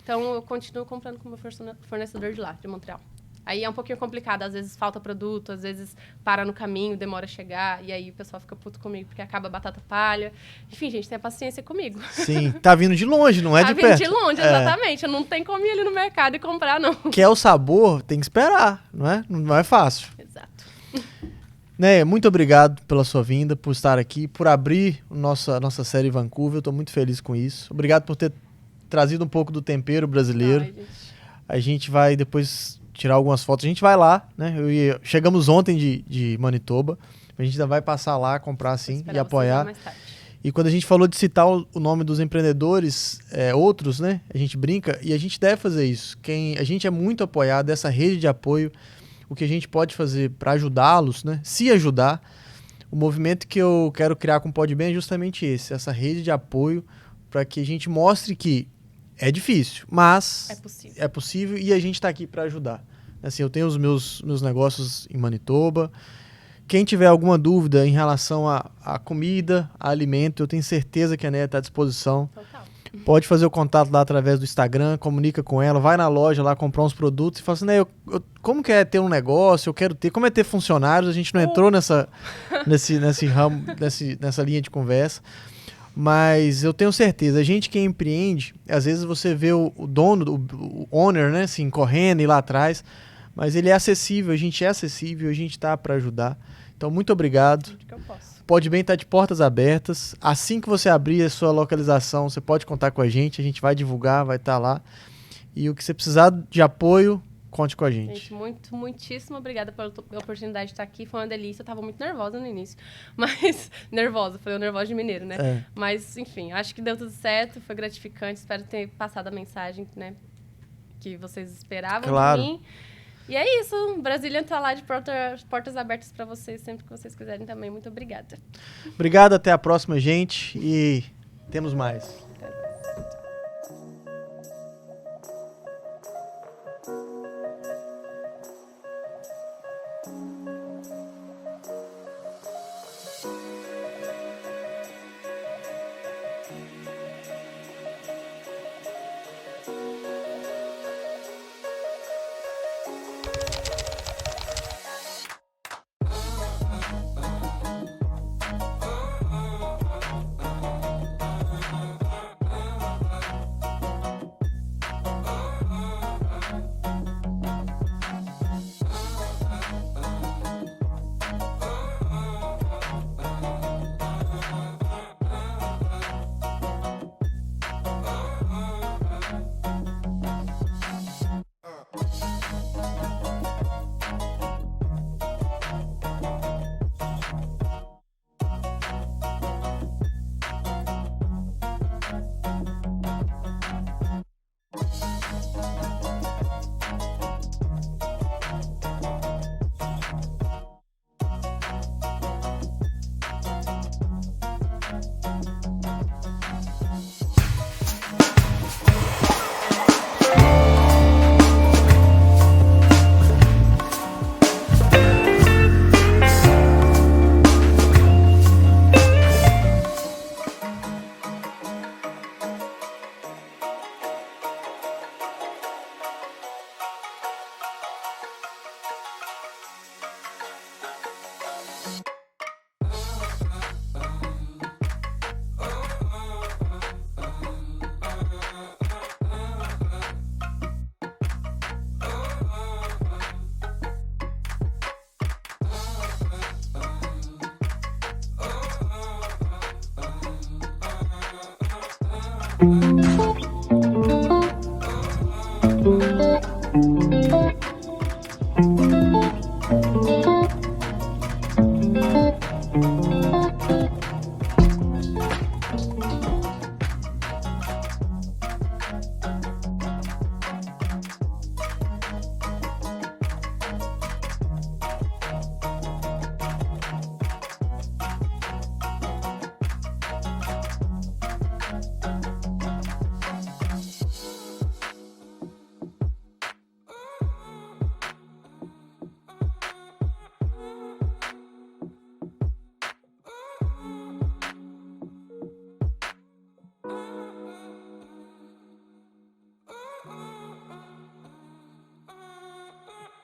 Então, eu continuo comprando com o meu fornecedor de lá, de Montreal. Aí é um pouquinho complicado, às vezes falta produto, às vezes para no caminho, demora a chegar, e aí o pessoal fica puto comigo porque acaba a batata palha. Enfim, gente, tenha paciência comigo. Sim, tá vindo de longe, não é de perto. Tá vindo de longe, exatamente. Eu não tenho como ir ali no mercado e comprar, não. Quer o sabor, tem que esperar, não é? Não é fácil. Exato. Né, muito obrigado pela sua vinda, por estar aqui, por abrir a nossa série Vancouver. Eu tô muito feliz com isso. Obrigado por ter trazido um pouco do tempero brasileiro. Ai, gente. A gente vai depois tirar algumas fotos. A gente vai lá, né? Chegamos ontem de Manitoba. A gente ainda vai passar lá, comprar sim e apoiar. Mais tarde. E quando a gente falou de citar o nome dos empreendedores, outros, né? A gente brinca e a gente deve fazer isso. A gente é muito apoiado dessa rede de apoio. O que a gente pode fazer para ajudá-los, né? Se ajudar. O movimento que eu quero criar com o Podbem é justamente esse. Essa rede de apoio para que a gente mostre que é difícil, mas é possível e a gente está aqui para ajudar. Assim, eu tenho os meus negócios em Manitoba. Quem tiver alguma dúvida em relação a comida, a alimento, eu tenho certeza que a Néia está à disposição. Total. Pode fazer o contato lá através do Instagram, comunica com ela, vai na loja lá comprar uns produtos e fala assim, né, como que é ter um negócio, eu quero ter, como é ter funcionários, a gente não entrou nesse ramo, nessa linha de conversa. Mas eu tenho certeza, a gente que empreende, às vezes você vê o dono, o owner, né, assim, correndo e lá atrás, mas ele é acessível, a gente está para ajudar. Então, muito obrigado. Que eu posso. Podbem estar de portas abertas. Assim que você abrir a sua localização, você pode contar com a gente vai divulgar, vai estar lá. E o que você precisar de apoio, conte com a gente. Gente, muitíssimo obrigada pela oportunidade de estar aqui. Foi uma delícia. Eu estava muito nervosa no início. Mas, foi o nervoso de mineiro, né? Mas, enfim, acho que deu tudo certo. Foi gratificante. Espero ter passado a mensagem, né, que vocês esperavam de mim. E é isso. Brasília está lá de portas abertas para vocês, sempre que vocês quiserem também. Muito obrigada. Obrigado. Até a próxima, gente. E temos mais.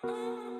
Oh,